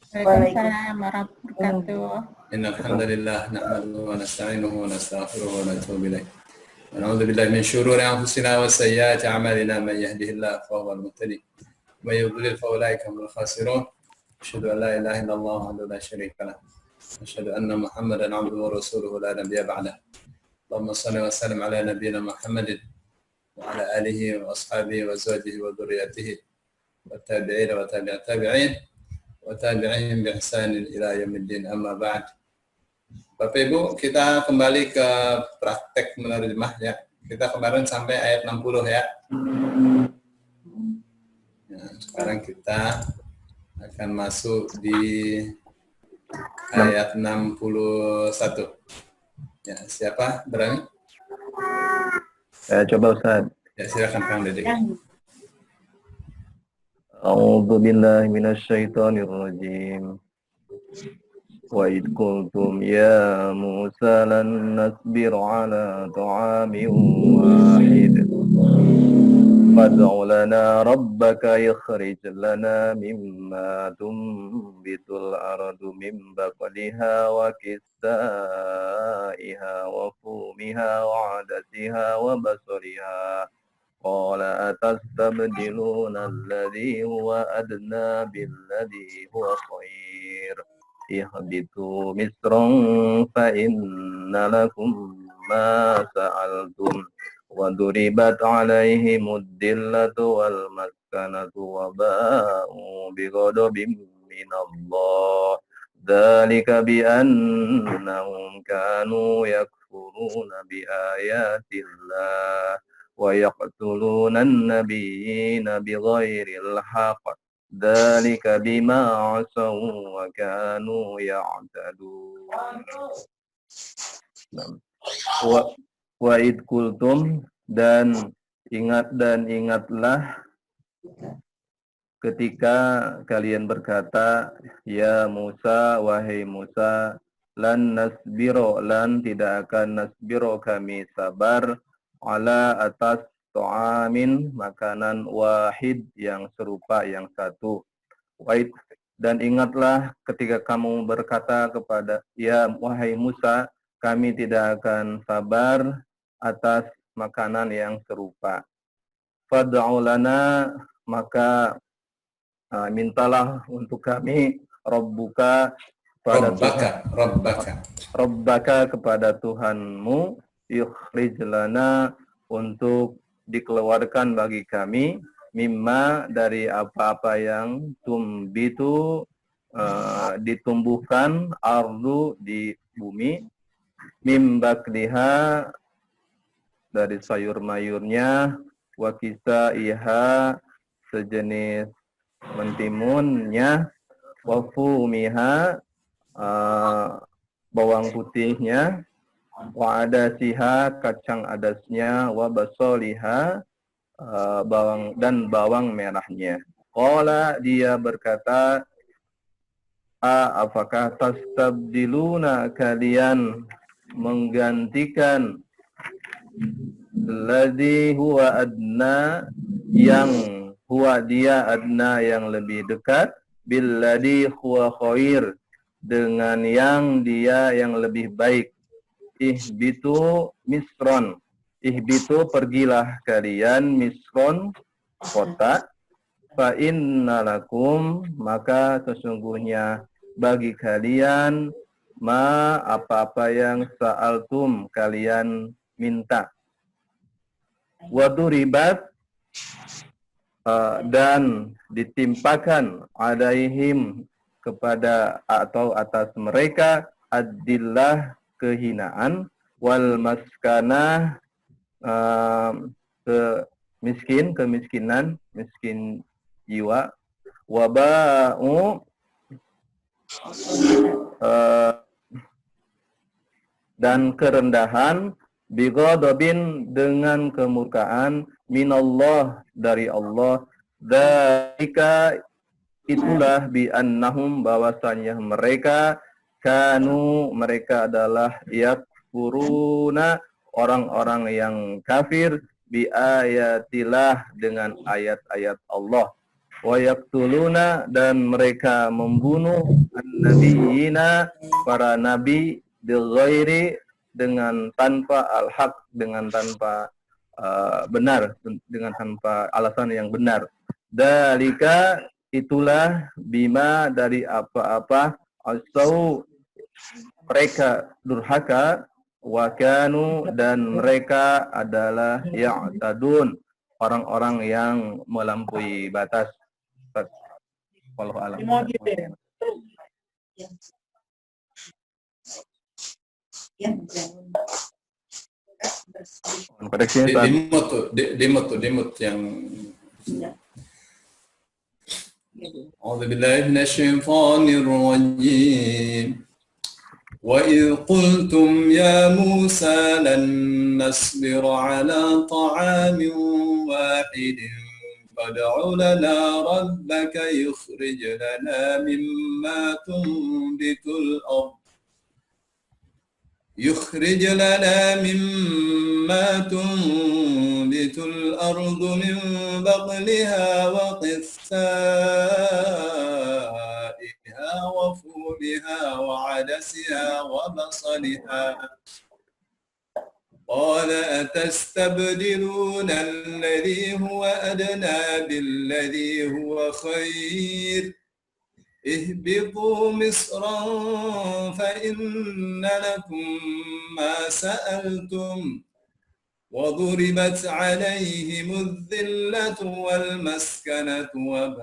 Waalaikumsalam warahmatullahi wabarakatuh. إن الحمد لله نحمده ونستعينه ونستغفره ونتوب إليه ونعوذ بالله من شرور أنفسنا وسيئات أعمالنا من يهده الله فهو المهتدي ومن يضلل فأولئك هم الخاسرون أشهد أن لا إله إلا الله وحده لا شريك له أشهد أن محمدا عبده ورسوله لا نبي بعده اللهم صل وسلم على نبينا محمد وعلى آله وأصحابه وأزواجه وذريته والتابعين وتابع التابعين وتابعين بإحسان إلى يوم الدين أما بعد. Bapak Ibu, kita kembali ke praktek menerjemah ya. Kita kemarin sampai ayat 60 ya. Sekarang kita akan masuk di ayat 61. Ya, siapa berani? Coba Ustaz. Ya, silakan Kang Dedek. A'udzu billahi minasyaitonir rajim. Wa id qultum ya Musa lan nasbir ala ta'amin wahid. Fad'u lana rabbaka yakhrij lana mimma tunbitul ardu min baqliha wa kissaiha wa fumiha wa 'adasiha wa basaliha. Qala atastabdiluna alladhi huwa adna billadhi huwa khair. Ihbitu misran fa inna lakum ma sa'altum wa duribat alaihimud dillatu wal maskanatu wa ba'u bighadabin minallah. Dzalika bi annahum kanu yakfuruna bi ayatillah wa yaqtuluna an-nabiyina bighairil haqq. Dzalika bima 'asaw wa kanu ya'tadun. Wa id qultum dan ingatlah ketika kalian berkata, ya Musa, wahai Musa, lan nasbiro, lan tidak akan nasbiro kami sabar ala atas ta'amin, makanan wahid yang serupa yang satu. Wahid, dan ingatlah ketika kamu berkata kepada, ya wahai Musa, kami tidak akan sabar atas makanan yang serupa. Fad'u lana, maka mintalah untuk kami Rabbaka kepada Tuhanmu, yukhrij lana, untuk dikeluarkan bagi kami, mimma, dari apa-apa yang tumbitu, ditumbuhkan, ardu, di bumi, mimbakliha, dari sayur-mayurnya, wa kisaiha, sejenis mentimunnya, wa fumiha, bawang putihnya, wa adasiha, kacang adasnya, wa basoliha, bawang merahnya. Qala, dia berkata, apakah tastabdiluna, kalian menggantikan alladzi huwa adna, yang huwa dia adna yang lebih dekat, billadzi huwa khair, dengan yang dia yang lebih baik. Ihbitu misron, ihbitu, pergilah kalian, misron, kota, fa inna lakum, maka sesungguhnya bagi kalian, ma, apa-apa yang sa'altum, kalian minta. Waduribat, dan ditimpakan, alaihim, kepada atau atas mereka, adillah, kehinaan, wal maskanah, kemiskinan, miskin jiwa, waba'u, dan kerendahan, bighadabin, dengan kemurkaan, minallah, dari Allah. Dzalika, itulah, bi annahum, bahwasanya mereka, kanu, mereka adalah, yakfuruna, orang-orang yang kafir, bi ayatillah, dengan ayat-ayat Allah. wa yaqtuluna, dan mereka membunuh an-nabiyina, para nabi, bighairi, dengan tanpa al-haq, dengan tanpa benar, dengan tanpa alasan yang benar. Dalika, itulah, bima, dari apa-apa, asau, mereka durhaka, wakanu, dan mereka adalah ya'tadun, orang-orang yang melampaui batas. Wallahu a'lam. Koreksi Ustaz. Dimut yang أعوذ بالله من الشيطان الرجيم وإذ قلتم يا موسى لن نصبر على طعام واحد فادع لنا ربك يخرج لنا مما تنبت الأرض من بقلها وقثائها وفولها وعدسها وبصلها قال أتستبدلون الذي هو أدنى بالذي هو خير اهبطوا مصرا فإن لكم ما سألتم وضربت عليهم الذلة والمسكنة وباءوا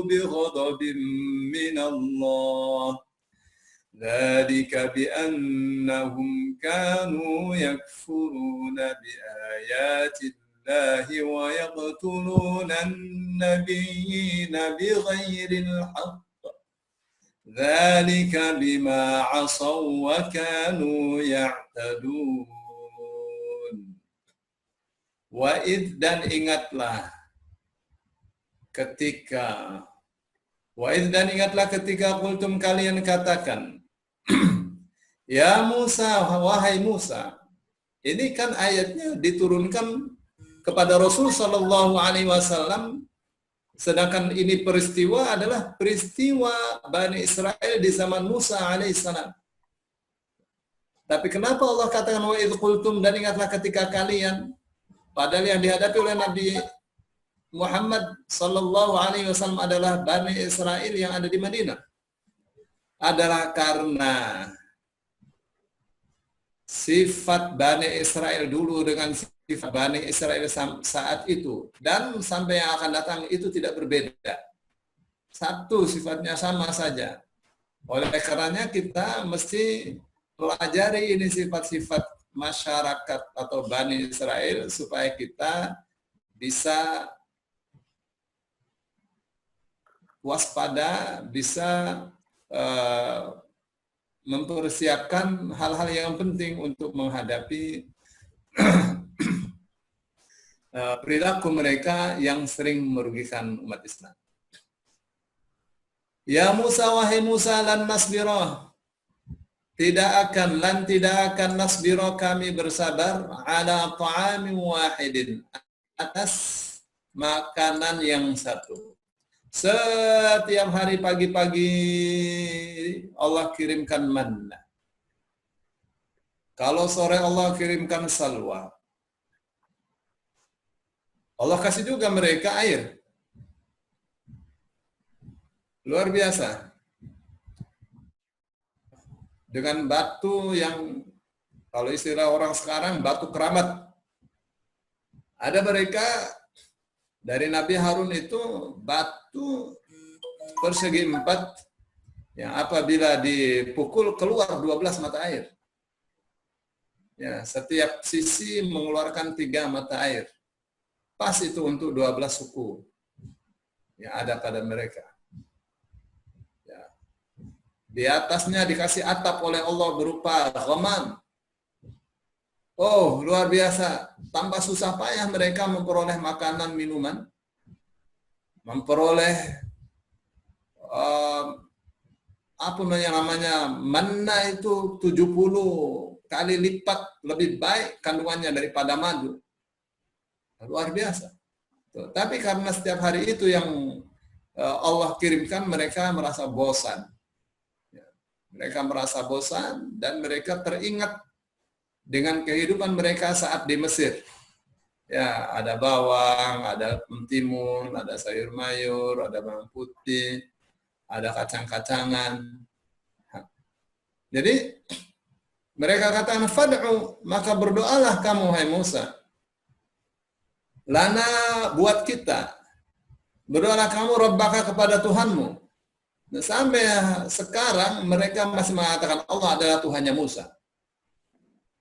بغضب من الله ذلك بأنهم كانوا يكفرون بآيات الله ويقتلون النبيين بغير الحق ذلك بما عصوا وكانوا يعتدون. Wa'id, dan ingatlah ketika qultum, kalian katakan ya Musa, wahai Musa. Ini kan ayatnya diturunkan kepada Rasul Shallallahu Alaihi Wasallam, sedangkan ini peristiwa adalah peristiwa Bani Israel di zaman Musa alaihissalam. Tapi kenapa Allah katakan wa idh qultum, dan ingatlah ketika kalian, padahal yang dihadapi oleh Nabi Muhammad Sallallahu Alaihi Wasallam adalah Bani Israel yang ada di Madinah? Adalah karena sifat Bani Israel dulu dengan sifat Bani Israel saat itu dan sampai yang akan datang itu tidak berbeda. Satu, sifatnya sama saja. Oleh karenanya kita mesti pelajari ini sifat-sifat masyarakat atau Bani Israel supaya kita bisa waspada, bisa mempersiapkan hal-hal yang penting untuk menghadapi perilaku mereka yang sering merugikan umat Islam. Ya Musa, wahai Musa, lan nasbirah, tidak akan nasbirah, kami bersabar, ala ta'amin wahidin, atas makanan yang satu. Setiap hari pagi-pagi Allah kirimkan manna. Kalau sore Allah kirimkan salwa. Allah kasih juga mereka air. Luar biasa. Dengan batu yang, kalau istilah orang sekarang, batu keramat. Ada mereka, dari Nabi Harun itu batu persegi 4 yang apabila dipukul keluar 12 mata air. Ya, setiap sisi mengeluarkan 3 mata air. Pas itu untuk 12 suku yang ada pada mereka. Ya. Di atasnya dikasih atap oleh Allah berupa ghamam. Oh, luar biasa. Tanpa susah payah mereka memperoleh makanan, minuman. Memperoleh apa yang namanya manna itu 70 kali lipat lebih baik kandungannya daripada madu. Luar biasa. Tuh. Tapi karena setiap hari itu yang Allah kirimkan, mereka merasa bosan. Ya. Mereka merasa bosan dan mereka teringat dengan kehidupan mereka saat di Mesir. Ya, ada bawang, ada mentimun, ada sayur mayur, ada bawang putih, ada kacang-kacangan. Jadi mereka katakan fad'u, maka berdoalah kamu hai Musa. Lana, buat kita. Berdoalah kamu Rabbaka kepada Tuhanmu. Nah, sampai sekarang mereka masih mengatakan Allah adalah Tuhannya Musa.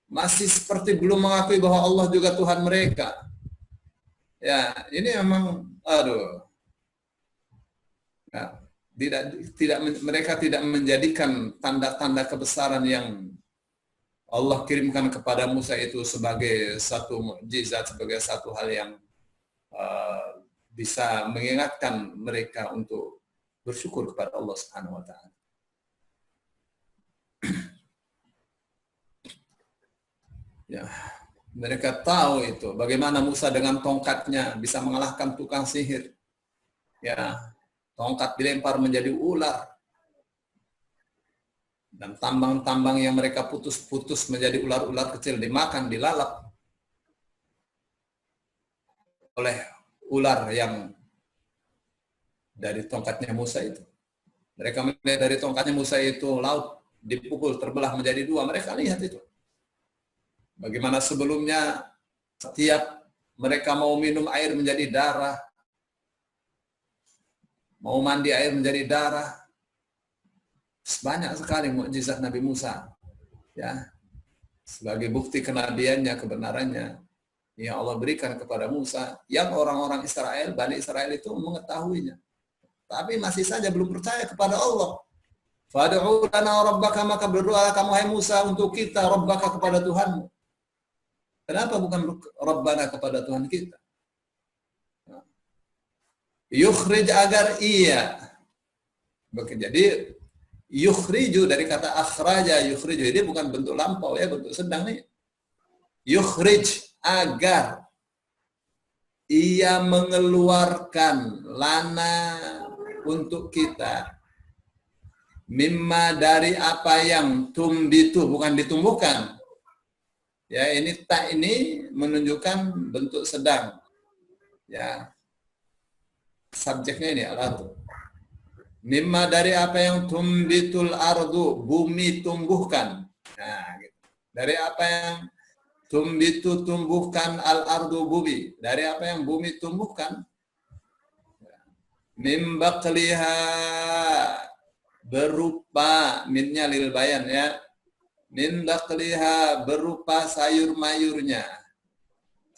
Masih seperti belum mengakui bahwa Allah juga Tuhan mereka. Ya, ini memang aduh. Nah, mereka tidak menjadikan tanda-tanda kebesaran yang Allah kirimkan kepada Musa itu sebagai satu mukjizat, sebagai satu hal yang bisa mengingatkan mereka untuk bersyukur kepada Allah Subhanahu wa taala. Ya, mereka tahu itu bagaimana Musa dengan tongkatnya bisa mengalahkan tukang sihir. Ya, tongkat dilempar menjadi ular. Dan tambang-tambang yang mereka putus-putus menjadi ular-ular kecil dimakan, dilalap oleh ular yang dari tongkatnya Musa itu. Mereka melihat dari tongkatnya Musa itu laut dipukul terbelah menjadi dua. Mereka lihat itu. Bagaimana sebelumnya setiap mereka mau minum air menjadi darah, mau mandi air menjadi darah. Banyak sekali mukjizat Nabi Musa. Ya, sebagai bukti kenabiannya, kebenarannya yang Allah berikan kepada Musa, yang orang-orang Israel, Bani Israel itu mengetahuinya. Tapi masih saja belum percaya kepada Allah. Fad'u lana rabbaka, maka berdoa kamu hai Musa untuk kita rabbaka kepada Tuhanmu. Kenapa bukan Rabbana kepada Tuhan kita? Yukhrij, agar ia. Jadi yukhriju dari kata akhraja, yukhriju. Ini bukan bentuk lampau ya, bentuk sedang nih. Yukhrij, agar ia mengeluarkan lana untuk kita. Mimma, dari apa yang tumbitu, bukan ditumbuhkan. Ya, ini tak ini menunjukkan bentuk sedang. Ya. Subjeknya ini al-ardu. Mimma, dari apa yang tumbitul ardu, bumi tumbuhkan. Nah, gitu. Dari apa yang tumbitu, tumbuhkan, al-ardu, bumi. Dari apa yang bumi tumbuhkan. Mim baqliha, berupa, minnya lil bayan ya. Min baqliha, berupa sayur mayurnya.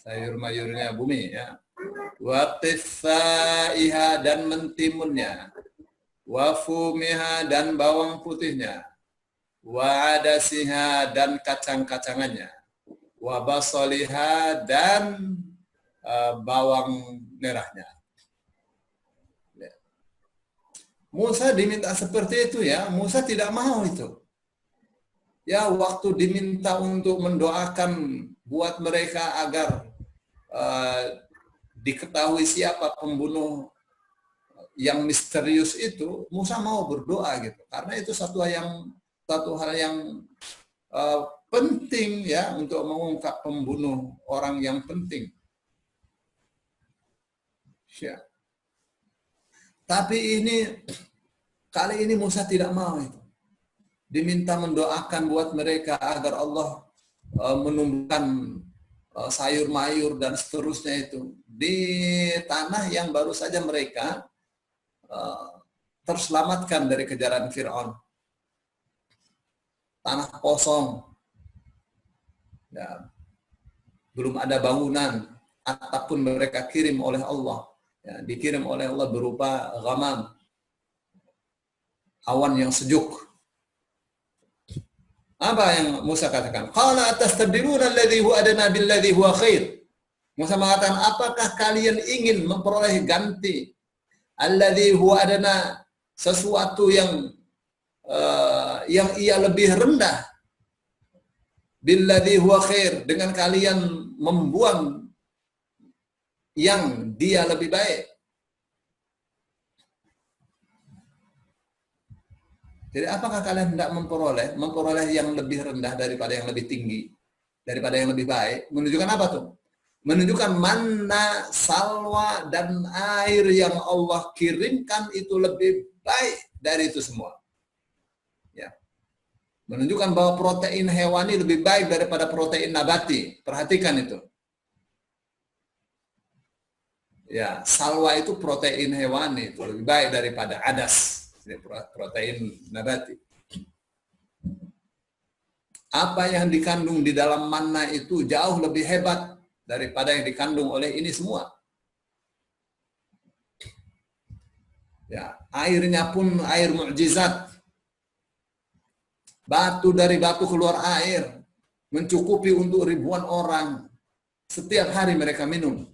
Sayur mayurnya bumi ya. Wa qithaiha, dan mentimunnya. Wa fumiha, dan bawang putihnya. Wa adasiha, dan kacang-kacangannya. Wa basaliha, dan bawang merahnya. Musa diminta seperti itu ya. Musa tidak mau itu. Ya, waktu diminta untuk mendoakan buat mereka agar diketahui siapa pembunuh yang misterius itu, Musa mau berdoa gitu. Karena itu satu hal yang penting ya, untuk mengungkap pembunuh orang yang penting. Ya. Tapi kali ini Musa tidak mau itu. Diminta mendoakan buat mereka agar Allah menumbuhkan sayur mayur dan seterusnya itu di tanah yang baru saja mereka terselamatkan dari kejaran Fir'aun. Tanah kosong. Ya, belum ada bangunan, atap pun mereka kirim oleh Allah. Ya, dikirim oleh Allah berupa ghamam, awan yang sejuk. Apa yang Musa katakan? Qala atastabdiluna alladhi huwa adna billadhi huwa khair. Musa mengatakan, apakah kalian ingin memperoleh ganti alladhi huwa adna, sesuatu yang ia lebih rendah, billadhi huwa khair, dengan kalian membuang yang dia lebih baik. Jadi apakah kalian hendak memperoleh yang lebih rendah daripada yang lebih tinggi, daripada yang lebih baik? Menunjukkan apa tuh? Menunjukkan mana salwa dan air yang Allah kirimkan itu lebih baik dari itu semua. Ya. Menunjukkan bahwa protein hewani lebih baik daripada protein nabati. Perhatikan itu. Ya, salwa itu protein hewani, itu lebih baik daripada adas, protein nabati. Apa yang dikandung di dalam manna itu jauh lebih hebat daripada yang dikandung oleh ini semua. Ya, airnya pun air mukjizat. Batu dari batu keluar air, mencukupi untuk ribuan orang. Setiap hari mereka minum.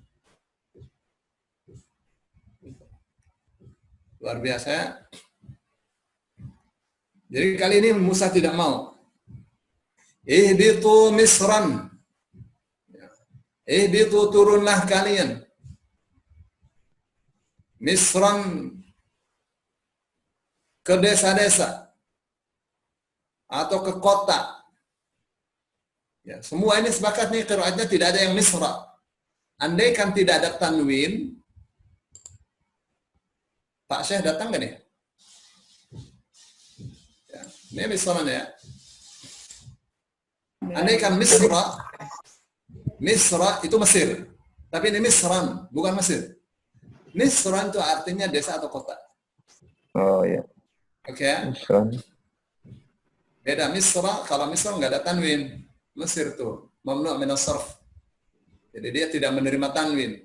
Luar biasa ya. Jadi kali ini Musa tidak mau. Ihbitu Misran. Ihbitu turunlah kalian. Misran ke desa-desa atau ke kota. Ya, semua ini sepakat nih qiraatnya tidak ada yang Misra. Andai kan tidak ada tanwin, Pak Syekh datang nggak nih? Ya, ini Misran ya. Andai kan Misra itu Mesir. Tapi ini Misran, bukan Mesir. Misran itu artinya desa atau kota. Oh ya. Oke ya? Misran. Beda Misra, kalau Misra nggak ada tanwin. Mesir tuh, mamnu' min as-sarf. Jadi dia tidak menerima tanwin.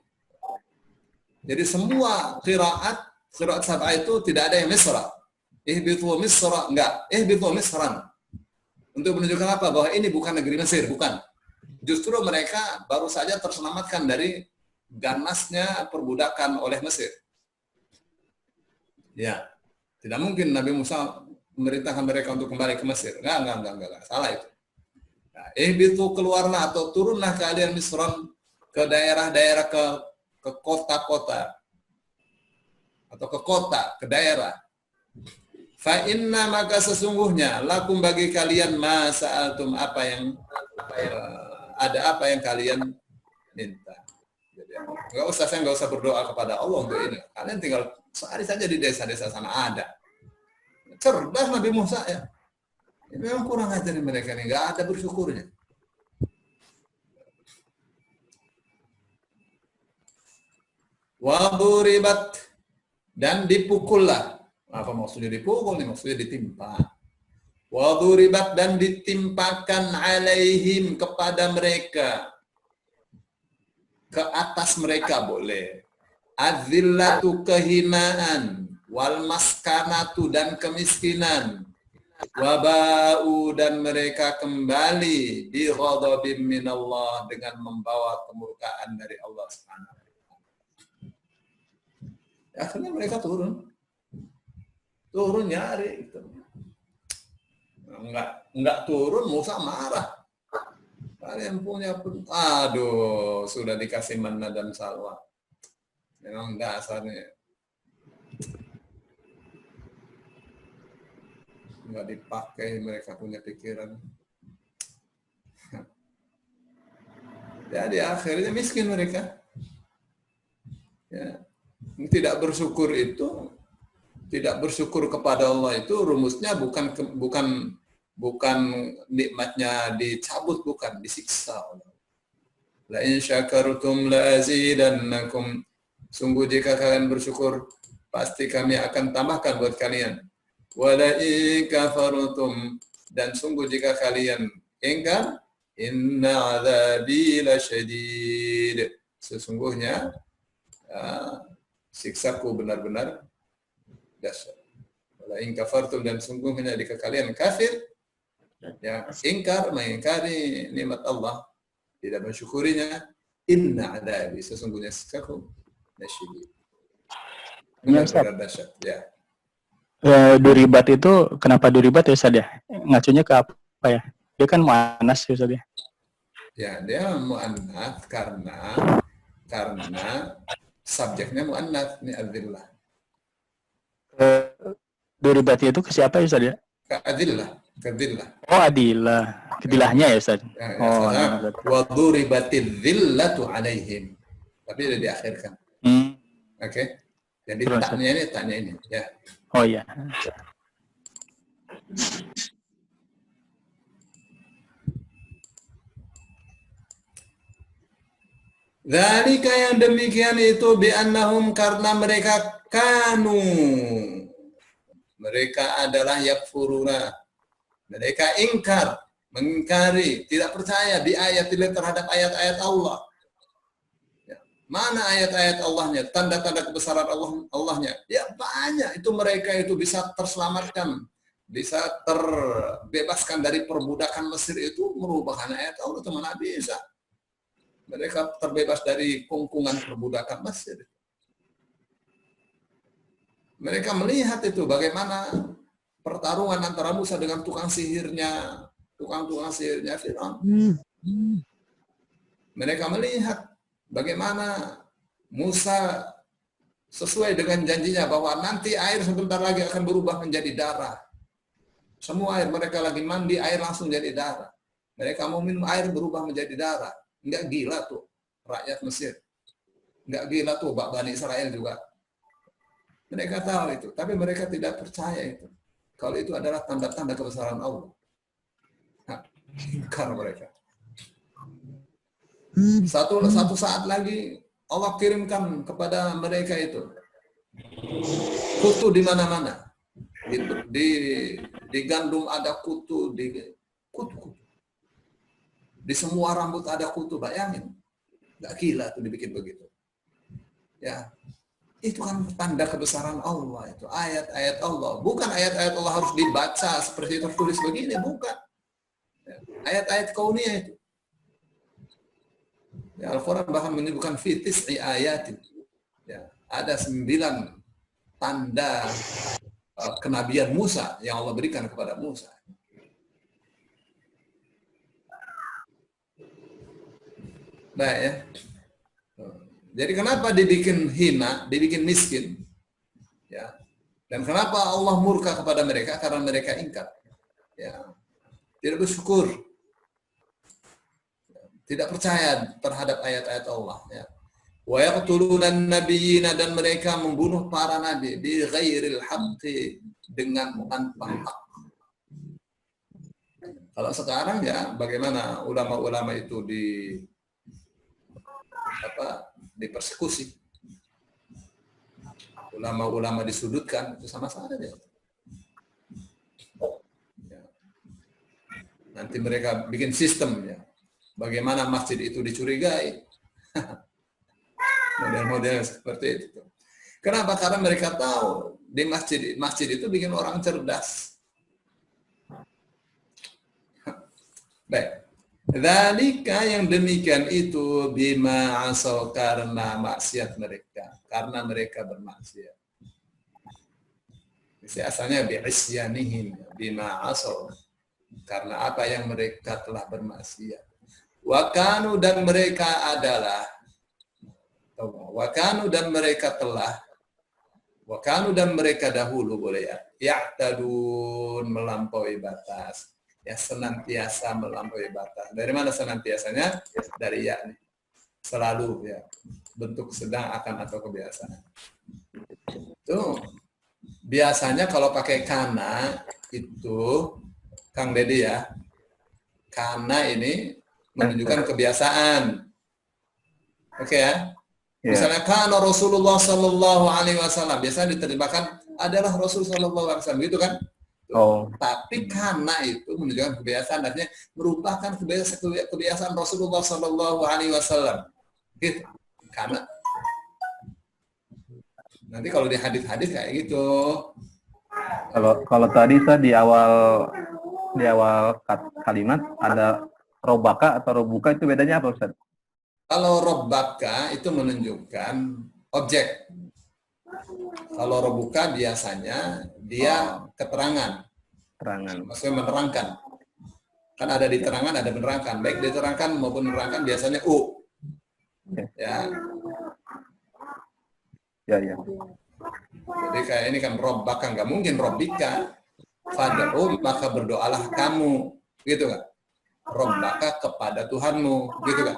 Jadi semua qiraat sab'ah itu tidak ada yang Misra. Ihbitu Misra, enggak. Ihbitu Misran. Untuk menunjukkan apa? Bahwa ini bukan negeri Mesir, bukan. Justru mereka baru saja terselamatkan dari ganasnya perbudakan oleh Mesir. Ya, tidak mungkin Nabi Musa memerintahkan mereka untuk kembali ke Mesir. Enggak. Salah itu. Nah, ihbitu keluarlah atau turunlah kalian Misran ke daerah-daerah, ke kota-kota. Atau ke kota, ke daerah. Fa inna maka sesungguhnya lakum bagi kalian ma sa'altum apa yang kalian minta. Jadi saya nggak usah berdoa kepada Allah untuk ini. Kalian tinggal sehari saja di desa-desa sana ada. Cerdas Nabi Musa ya. Ini memang kurang ajar mereka ini, nggak ada bersyukurnya. Wa duribat dan dipukullah. Apa maksudnya dipukul nih? Maksudnya ditimpa. Wa duribat dan ditimpakan alaihim kepada mereka. Ke atas mereka boleh. Adzillatu kehinaan, wal maskanatu dan kemiskinan. Waba'u dan mereka kembali bi ghadabim minallah dengan membawa kemurkaan dari Allah Subhanahu wa taala. Akhirnya mereka turun nyari gitu. Enggak turun, Musa marah. Kalian punya sudah dikasih manna dan salwa. Memang dasarnya enggak dipakai, mereka punya pikiran. Jadi akhirnya miskin mereka. Ya. Tidak bersyukur kepada Allah itu rumusnya bukan nikmatnya dicabut, bukan disiksa Allah. La in syakartum la azidannakum. Sungguh jika kalian bersyukur pasti kami akan tambahkan buat kalian. Wa la in kafartum dan sungguh jika kalian ingkar inna adzabi lasyadid. Sesungguhnya siksaku benar-benar dahsyat. Wala in kafartum dan sungguhnya jika kalian kafir, ya mengingkari nikmat Allah, tidak mensyukurinya, inna adabi sesungguhnya siksaku lasyadid. Benar-benar dahsyat. Ya. Duribat itu kenapa duribat ya Ustaz ya? Ngacunya ke apa ya? Dia kan muannas ya Ustaz ya. Ya, dia muannas karena Karena subjeknya muannats, ini adzillah. Duribatnya itu ke siapa ya Ustaz ya? Ke adzillah. Oh, Adillah. Kedilahnya ya Ustaz. Oh, nama Ustaz. Wa duribatil dzillatu alaihim. Tapi udah diakhirkan. Oke. Jadi Terus, tanya ini ya. Oh iya. Dzalika yang demikian itu bi'annahum karena mereka adalah yakfuruna. Mereka mengingkari, tidak percaya di ayat-ayat terhadap ayat-ayat Allah. Ya. Mana ayat-ayat Allahnya, tanda-tanda kebesaran Allahnya? Ya banyak. Itu mereka itu bisa terselamatkan, bisa terbebaskan dari perbudakan Mesir itu merupakan ayat Allah, itu mana bisa. Mereka terbebas dari kungkungan perbudakan Mesir. Mereka melihat itu bagaimana pertarungan antara Musa dengan tukang sihirnya Firaun. Mereka melihat bagaimana Musa sesuai dengan janjinya bahwa nanti air sebentar lagi akan berubah menjadi darah. Semua air mereka lagi mandi, air langsung jadi darah. Mereka mau minum air berubah menjadi darah. Enggak gila tuh rakyat Mesir. Enggak gila tuh Bani Israel juga. Mereka tahu itu, tapi mereka tidak percaya itu. Kalau itu adalah tanda-tanda kebesaran Allah. Karena mereka. Satu saat lagi Allah kirimkan kepada mereka itu kutu di mana-mana. Di gandum ada kutu, kutu. Di semua rambut ada kutu, bayangin. Nggak gila tuh dibikin begitu. Ya, itu kan tanda kebesaran Allah, itu ayat-ayat Allah. Bukan ayat-ayat Allah harus dibaca seperti tertulis begini, bukan. Ayat-ayat kauniyah itu. Ya, Al-Quran bahkan menyebutkan fitis ayat. Ya, ada 9 tanda kenabian Musa yang Allah berikan kepada Musa. Baik ya. Jadi kenapa dibikin hina, dibikin miskin? Ya. Dan kenapa Allah murka kepada mereka? Karena mereka ingkar. Ya. Tidak bersyukur. Tidak percaya terhadap ayat-ayat Allah. Ya. Wa yaqtuluna an-nabiyina, dan mereka membunuh para nabi bi ghairil haqqi, dengan tanpa hak. Kalau sekarang ya bagaimana ulama-ulama itu dipersekusi, ulama-ulama disudutkan, itu sama saja. Ya. Nanti mereka bikin sistem ya, bagaimana masjid itu dicurigai, model-model seperti itu. Kenapa? Karena mereka tahu di masjid itu bikin orang cerdas. Baik. Dzalika yang demikian itu bima asaw, karena maksiat mereka, karena mereka bermaksiat. Ini asalnya bi'isyanihim, bima asaw, karena apa yang mereka telah bermaksiat. Wa kanu, dan mereka adalah, wa kanu, dan mereka telah, wa kanu, dan mereka dahulu, boleh ya, ya'tadun, melampaui batas. Ya, senantiasa melampaui batas. Dari mana senantiasanya? Dari ya nih. Selalu ya. Bentuk sedang, akan, atau kebiasaan. Tuh. Biasanya kalau pakai kana itu, Kang Dedi ya, kana ini menunjukkan kebiasaan. Oke ya. Misalnya kana Rasulullah Sallallahu Alaihi Wasallam, biasanya diterjemahkan adalah Rasul Sallallahu Alaihi Wasallam, gitu kan? Oh. Tapi karena itu menunjukkan kebiasaan, artinya merupakan kebiasaan Rasulullah Sallallahu Alaihi Wasallam. Gitu. Karena nanti kalau di hadis-hadis kayak gitu. Kalau tadi saya di awal kalimat ada robaka atau robuka, itu bedanya apa Ustaz? Kalau robaka itu menunjukkan objek. Kalau robuka biasanya dia keterangan. Maksudnya menerangkan. Kan ada diterangkan, ada menerangkan. Baik diterangkan maupun menerangkan biasanya U. Ya, Ya, ya. Jadi kayak ini kan robbaka, nggak mungkin robbika. Fad'u, maka berdoalah kamu, gitu kan? Robbaka, kepada Tuhanmu, gitu kan?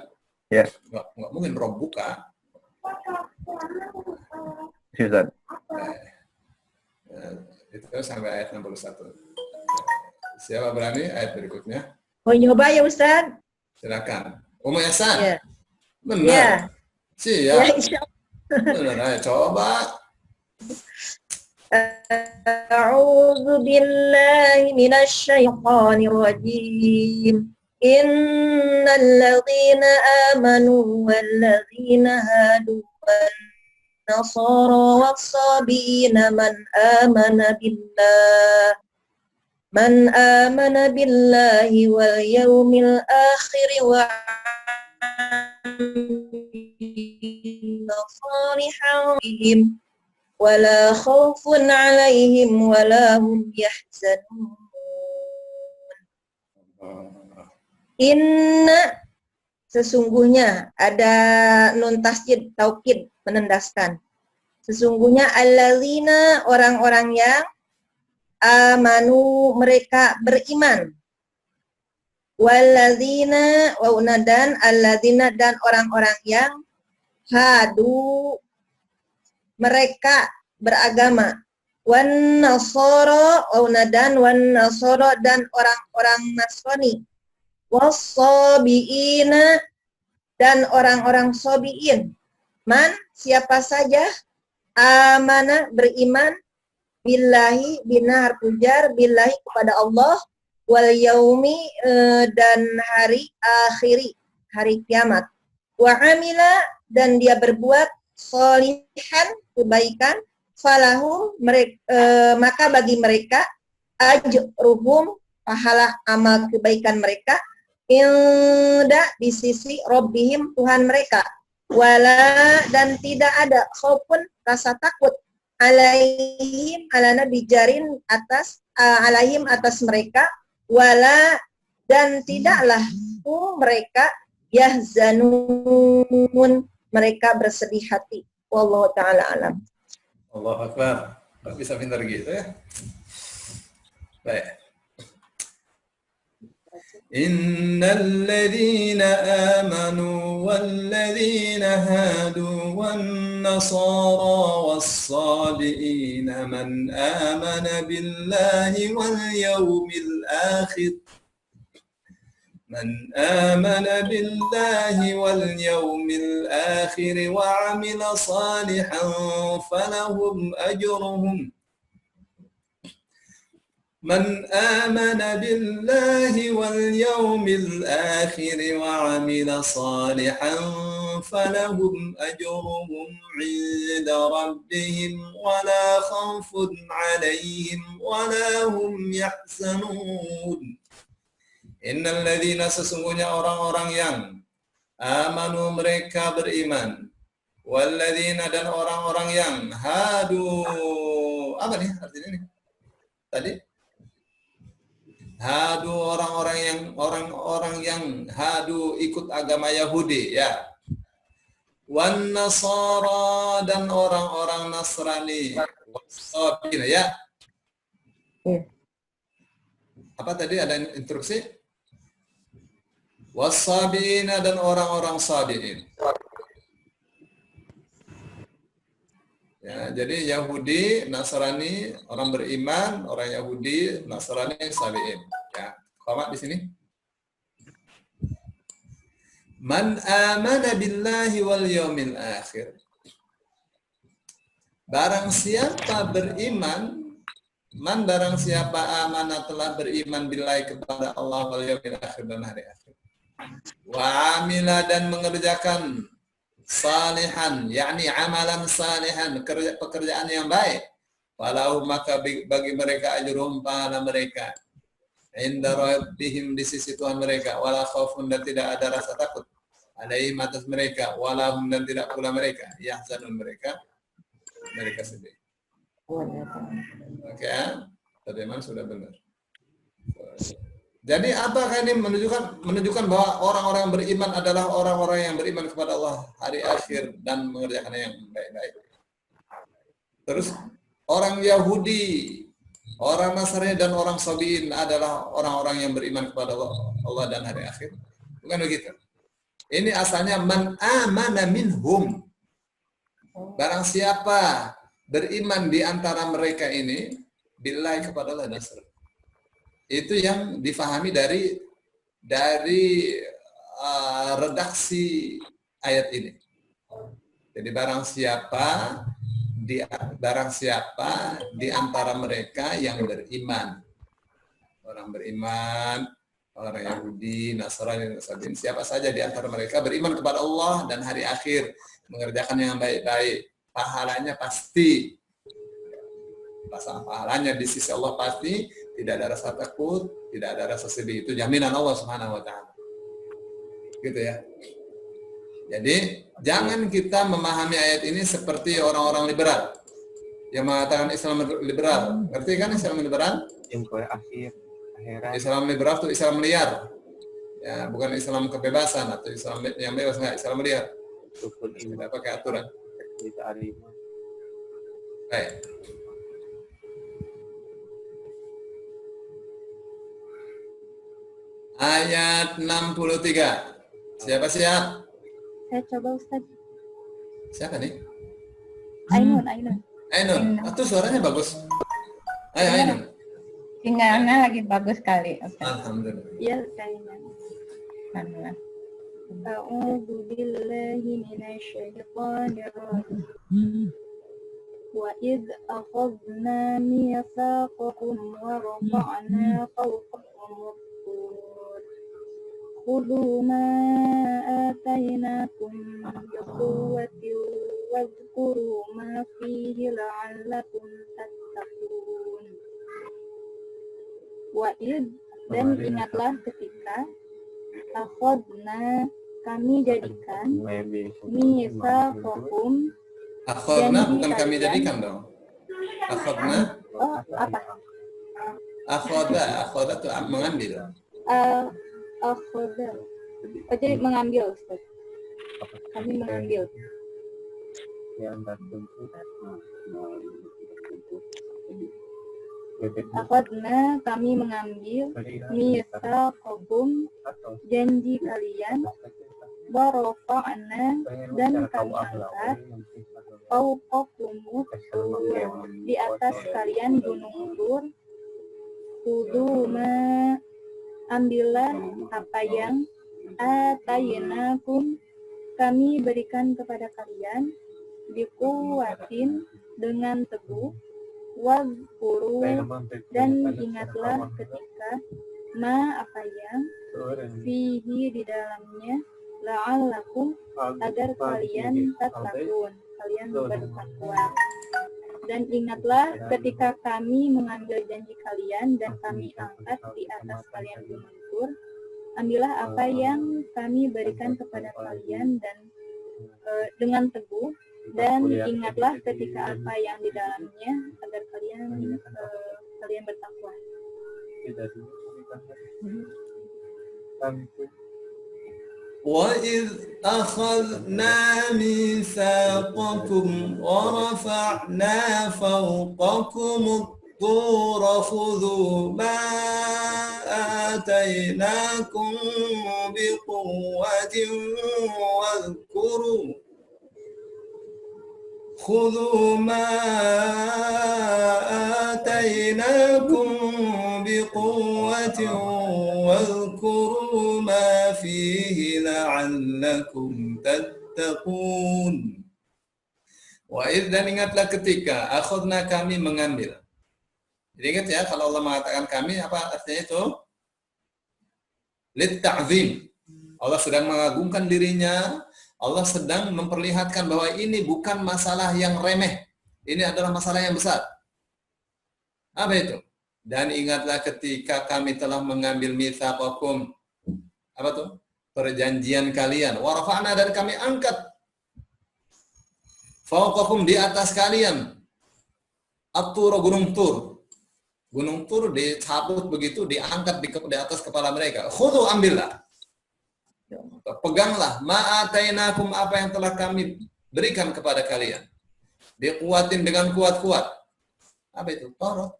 Ya. Nggak mungkin robbuka. Ustaz. Itu sampai ayat 61. Siapa berani ayat berikutnya? Mau nyoba ya Ustaz? Silakan. Ummu Ihsan. Ya. Benar. Ya. Siap. Ya, insya Benar, ayo coba. A'udzu billahi minasy syaithanir rajim. Innal ladzina amanu wal ladzina hadu wan nasara was-sabiina man amana billahi wal yawmil akhir wa salihan bihim wala khaufun 'alaihim wala hum yahzanun. Inna, sesungguhnya, ada nun tasjid taukid menandaskan. Sesungguhnya allazina, orang-orang yang amanu, mereka beriman. Wallazina, wauna, dan allazina, dan orang-orang yang hadu, mereka beragama. Wan nasara, wauna, dan wan nasara, dan orang-orang Nasrani. Was-sabiina, dan orang-orang sabiin. Man, siapa saja, amana, beriman, billahi, bina harfu jar, billahi, kepada Allah, wal yaumi, dan hari akhiri, hari kiamat. Wa amila, dan dia berbuat sholihan, kebaikan, falahum, maka bagi mereka ajruhum, pahala amal kebaikan mereka, inda, di sisi Rabbihim, Tuhan mereka. Wala, dan tidak ada khaufun, rasa takut, alaihim, alana bijarin, atas alaihim, atas mereka, wala, dan tidaklah mereka yahzanun, mereka bersedih hati. Wallahu ta'ala alam. Allahu Akbar. Nggak bisa pintar gitu ya. Baik. Innal ladzina amanu wal ladzina hadu wan nasara was-sabiina man amana billahi wal yawmil akhir من آمن بالله واليوم الآخر وعمل صالحا فلهم أجرهم من آمن بالله واليوم الآخر وعمل صالحا فلهم أجرهم عند ربهم ولا خوف عليهم ولا هم يحزنون. Innal ladzina, sesungguhnya orang-orang yang amanu, mereka beriman, walladzina, dan orang-orang yang hadu, apa nih artinya ini? Tadi hadu, orang-orang yang hadu, ikut agama Yahudi, ya. Wan nasara, dan orang-orang Nasrani, wasabina, ya. Apa tadi ada instruksi? Wasabiina, dan orang-orang sabiin. Ya, jadi Yahudi, Nasrani, orang beriman, orang Yahudi, Nasrani, sabiin. Ya, komat di sini. Man amana billahi wal yawmil akhir. Barang siapa beriman, man, barang siapa amanah, telah beriman billahi, kepada Allah, wal yawmil akhir, dan hari akhir. Wa amila, dan mengerjakan salihan, yakni amalan salihan, pekerjaan yang baik. Walau, maka bagi mereka ajruhum, pahala mereka. Inda rabbihim, di sisi Tuhan mereka. Wala khaufun, dan tidak ada rasa takut. Alaihim, atas mereka. Walahum, dan tidak pula mereka. Yahzanun, mereka sedih. Oke, tadi memang sudah benar. Jadi apakah ini menunjukkan bahwa orang-orang yang beriman adalah orang-orang yang beriman kepada Allah, hari akhir, dan mengerjakan yang baik-baik? Terus orang Yahudi, orang Nasrani dan orang Sabiin adalah orang-orang yang beriman kepada Allah dan hari akhir. Bukan begitu. Ini asalnya man amana minhum. Barang siapa beriman di antara mereka ini billahi kepada Allah dan Rasul. Itu yang difahami dari redaksi ayat ini. Jadi barang siapa di antara mereka yang beriman, orang beriman, orang Yahudi, Nasrani, dan Sabiin, siapa saja di antara mereka beriman kepada Allah dan hari akhir, mengerjakan yang baik-baik, pahalanya pasti. Pahalanya di sisi Allah pasti, tidak ada rasa takut, tidak ada rasa sedih. Itu jaminan Allah Subhanahu wa taala. Gitu ya. Jadi, jangan kita memahami ayat ini seperti orang-orang liberal yang mengatakan Islam liberal. Ngerti kan Islam liberal? Akhirat. Islam liberal itu Islam liar. Ya, bukan Islam kebebasan atau Islam yang bebas, enggak, Islam liar. Tidak pakai aturan. Baik. Ayat 63. Siapa siap? Saya coba Ustaz. Siapa nih? Ainun. Ainun. Atau suaranya bagus. Ayo Ainun. Sinyalnya lagi bagus sekali. Alhamdulillah. Iya, kayaknya. Alhamdulillah. A'udzu billahi minasyaitonir rajim. Wa id akhadna mitsaqakum wa rafa'na fawqakum at-tur. Khudhu ma atainakum biquwwatin wadhkuru ma fihi la'allakum tattaqun. Wa'id, dan ingatlah ketika akhadna, kami jadikan mitsaqakum. Akhadna bukan kami jadikan dong. Akhadna. Oh, apa? Akhadha itu mengambil. Akhadha. Oh, jadi mengambil, Ustaz. Kami mengambil. Akhadna, kami mengambil mitsaqakum, janji kalian, wa rafa'na, dan kami angkat fawqakum di atas kalian gunung Tur. Khudhu ma, ambillah apa yang atainakum, kami berikan kepada kalian, biquwwatin, dengan teguh, wazkuru, dan ingatlah ketika ma, apa yang fihi, di dalamnya, la'allakum, agar kalian tattaqun, kalian bertakwa. Dan ingatlah ketika kami mengambil janji kalian dan kami angkat di atas kalian gunung Tur, ambillah apa yang kami berikan kepada kalian dan dengan teguh, dan ingatlah ketika apa yang di dalamnya, agar kalian bertakwa. وَإِذْ أَخَذْنَا مِيثَاقَكُمْ وَرَفَعْنَا فَوْقَكُمُ الطُّورَ خُذُوا مَا آتَيْنَاكُمْ بِقُوَّةٍ وَاذْكُرُوا خُذُوا مَا آتَيْنَاكُمْ بِقُوَّةٍ واذكروا ما فيه لعلكم تتقون. وإذ, dan ingatlah ketika akhadna, kami mengambil. Jadi ingat ya, kalau Allah mengatakan kami, apa artinya itu? Lit ta'zim. Allah sedang mengagungkan dirinya, Allah sedang memperlihatkan bahwa ini bukan masalah yang remeh. Ini adalah masalah yang besar. Apa itu? Dan ingatlah ketika kami telah mengambil mitsaqakum, apa tuh? Perjanjian kalian. Wa rafa'na, dan kami angkat fawqakum, di atas kalian, at-tur, gunung Tur. Gunung Tur dicabut begitu, diangkat di atas kepala mereka. Khudhu, ambillah. Peganglah ma atainakum, apa yang telah kami berikan kepada kalian. Dikuatin dengan kuat-kuat. Apa itu? Taurat.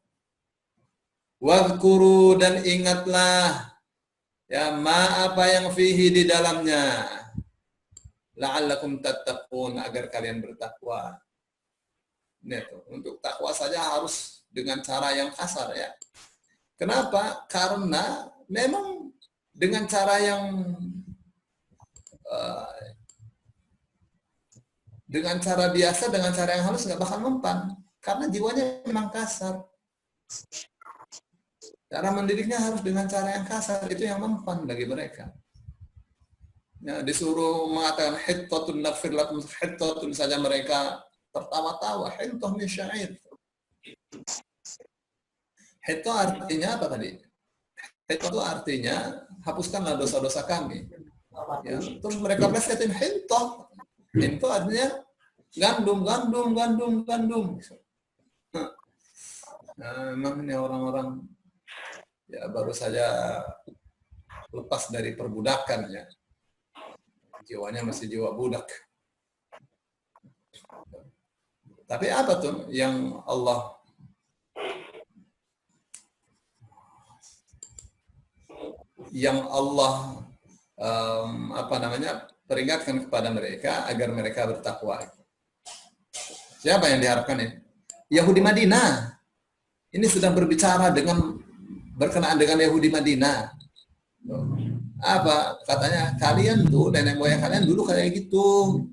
Wadhkuru, dan ingatlah ya apa yang fihi di dalamnya. La'allakum tattaqun, agar kalian bertakwa. Ini tuh, untuk takwa saja harus dengan cara yang kasar ya. Kenapa? Karena memang dengan cara yang dengan cara biasa, dengan cara yang halus nggak bakal mempan, karena jiwanya memang kasar. Cara mendidiknya harus dengan cara yang kasar, itu yang mempan bagi mereka. Ya, disuruh mengatakan hittatun naghfir lakum hittatun saja mereka tertawa-tawa. Hittah min syair. Hittah artinya apa tadi? Hittah itu artinya hapuskanlah dosa-dosa kami. Ya, terus mereka plesetin hittah. Hittah artinya gandum. Nah, memang ini orang-orang ya baru saja lepas dari perbudakan ya. Jiwanya masih jiwa budak. Tapi apa tuh yang Allah peringatkan kepada mereka agar mereka bertakwa? Siapa yang diharapkan ini? Yahudi Madinah. Ini sedang berbicara berkenaan dengan Yahudi Madinah. Apa katanya? Kalian tuh nenek moyang kalian dulu kayak gitu.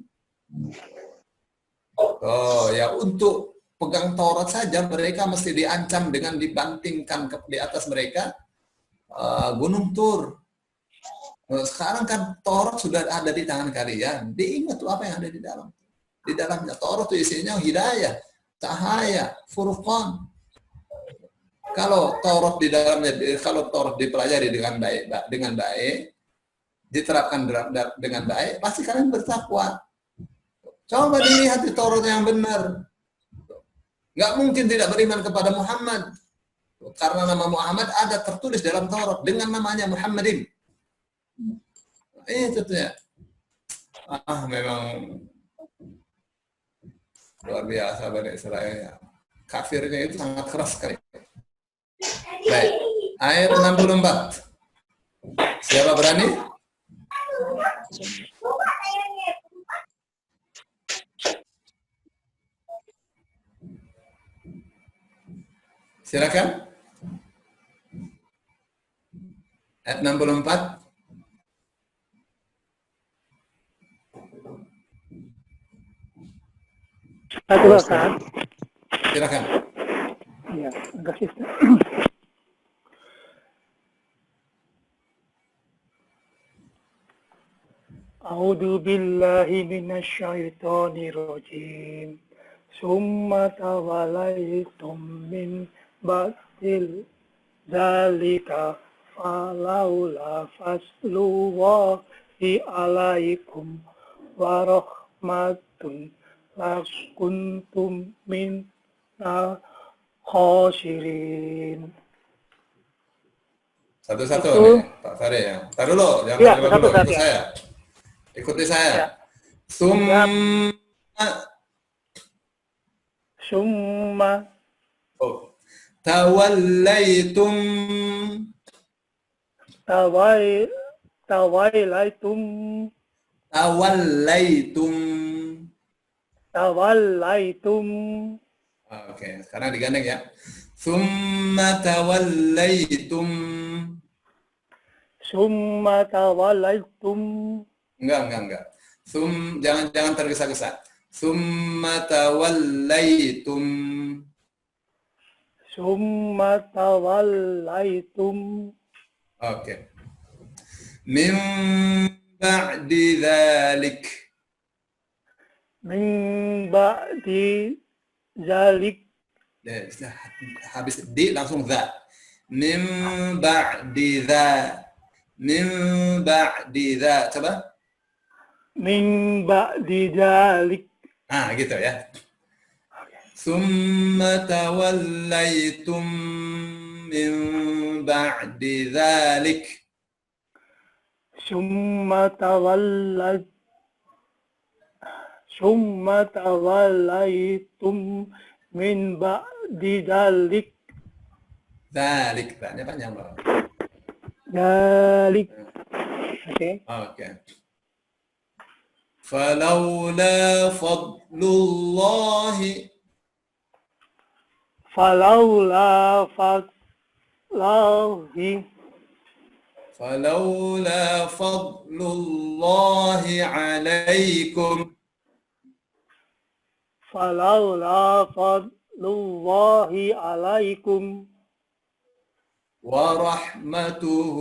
Oh ya, untuk pegang Taurat saja mereka mesti diancam dengan dibantingkan di atas mereka Gunung Tur. Sekarang kan Taurat sudah ada di tangan kalian. Diingat tuh apa yang ada di dalam. Di dalamnya Taurat itu isinya hidayah, cahaya, furqan. Kalau Taurat di dalamnya, kalau Taurat dipelajari dengan baik, diterapkan dengan baik, pasti kalian bertakwa. Coba dilihat di Taurat yang benar. Nggak mungkin tidak beriman kepada Muhammad. Karena nama Muhammad ada tertulis dalam Taurat dengan namanya Muhammadin. Itu tuh ya. Memang luar biasa Bani Israel ya. Kafirnya itu sangat keras sekali. Baik, ayat 64. Siapa berani? Silakan. Ayat 64. Silakan. Ya, kasih. A'udzu billahi minasyaitonir rajim. Summa tawalaitum min ba'dil dzalika falaula faslullahi alaikum wa rahmatun lakuntum min khasirin. Satu-satu nih, Pak Fare ya. Taruh dulu, jangan ya, dulu. Ikut ya. saya. Ikuti saya. Ya. Summa tawallaitum Oke, sekarang digandeng ya. Summa tawallaitum. Enggak. Jangan tergesa-gesa. Summa tawallaitum. Oke. Min ba'di dzalik. Habis di langsung za. Min ba'di dza. Coba. Min ba'di dzalik. Gitu ya. Summa tawallaitum min ba'di dzalik. summa tawallaitum min ba'di dzalik. Dzalik, taknya panjang loh. Dzalik. Oke. Oke. Falaula fadlullahi Falaula fadlahi. فلولا فضل الله عليكم Falaula fadlullahi alaikum ورحمته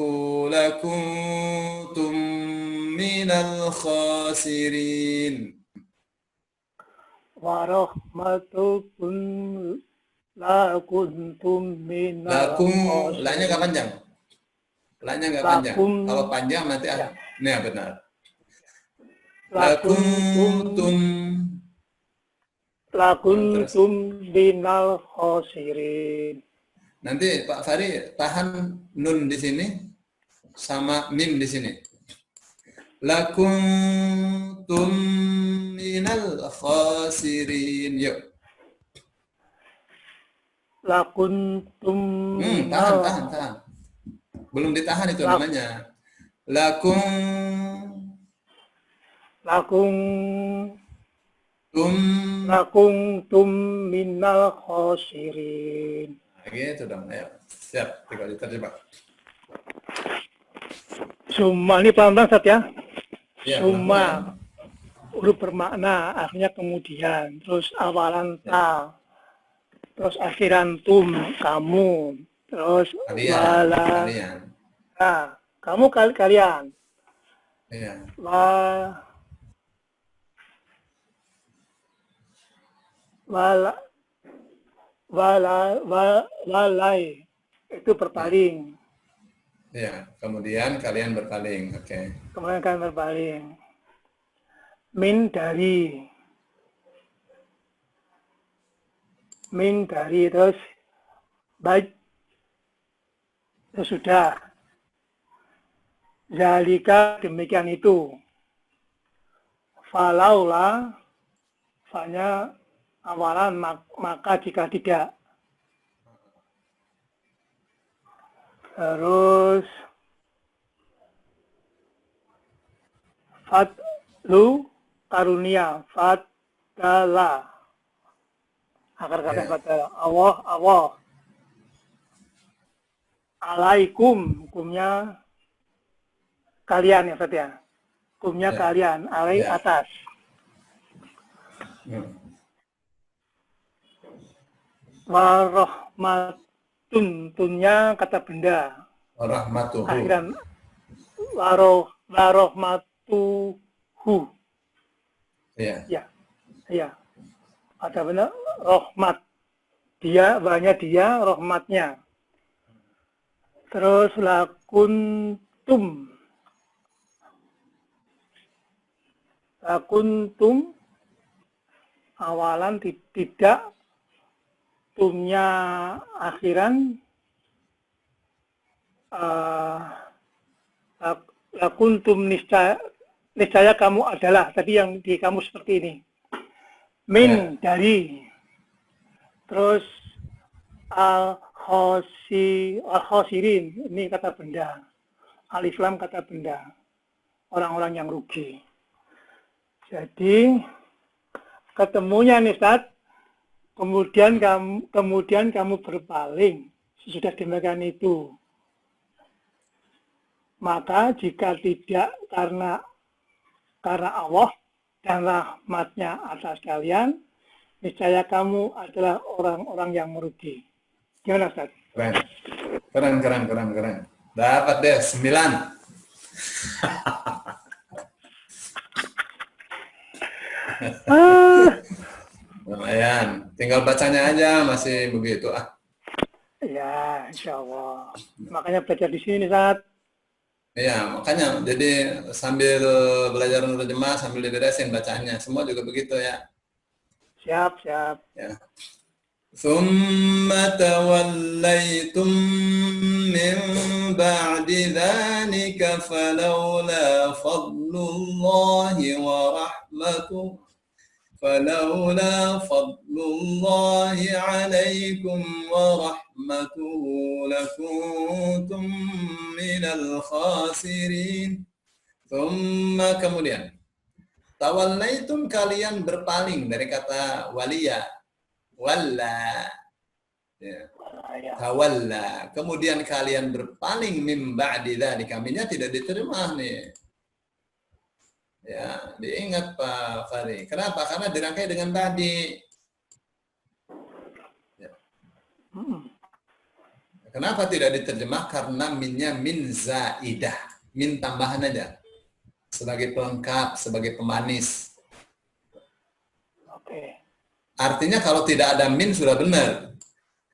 لكنتم من الخاسرين. warahmatukum la kuntum minal Lakum, khasirin. la-nya nggak panjang. La-nya nggak panjang. Lakum. Kalau panjang nanti Ya. Nah, benar. Lakuntum Lakuntum minal khasirin. Nanti Pak Fari tahan nun di sini sama mim di sini. Lakuntum minal khasirin. Yuk. Lakuntum Tahan. Belum ditahan itu namanya. Lakuntum minal khasirin. Gitu dong, ayo. Siap, tinggal diterjemah. Summa ini pelan-pelan Ustaz ya. Ya, Summa huruf bermakna artinya kemudian, terus awalan ta, terus akhiran tum kamu, terus wala kalian. nah, kamu kalian Iya. walai itu berpaling. Ya, kemudian kalian berpaling. Oke. Kemudian kalian berpaling. Min dari terus baik sudah. Zalika demikian itu. Falaula fanya awalan maka jika tidak. Terus fadlu karunia fadala akar kata fadala Allah alaikum hukumnya kalian ya Ustaz ya. Hukumnya Ya. kalian alai Ya. atas. Warahmatun tunnya kata benda. Warahmatuhu. Akhiran warahmatuhu. Iya. Ya. Ada benar rahmat. Dia banyak dia rahmatnya. Terus lakuntum awalan tidak tumnya akhiran lakuntum niscaya kamu adalah tadi yang di kamu seperti ini min dari terus al-khosirin ini kata benda alif lam kata benda orang-orang yang rugi. Jadi ketemunya nih Ustaz, kemudian kamu berpaling sesudah demikian itu. Maka jika tidak karena Allah dan rahmatnya atas kalian, niscaya kamu adalah orang-orang yang merugi. Gimana Ustaz? Keren. Dapat deh 9. Lumayan, tinggal bacanya aja masih begitu Ya, insya Allah. Makanya belajar di sini Ustaz. Iya, makanya jadi sambil belajar menerjemah sambil diberesin bacaannya, semua juga begitu ya. Siap. Ya. ثم توليتم من بعد ذلك فلولا فضل الله ورحمته فلولا فضل الله عليكم ورحمته لكنتم من الخاسرين. Kemudian tawallaitum, kalian berpaling dari kata waliya, walla, ya. Tawalla, kemudian kalian berpaling min ba'di dzalika, minnya tidak diterima nih. Ya, diingat Pak Fari. Kenapa? Karena dirangkai dengan ba'di. Ya. Kenapa tidak diterjemah? Karena minnya min zaidah, min tambahan aja. Sebagai pelengkap, sebagai pemanis. Oke. Artinya kalau tidak ada min sudah benar.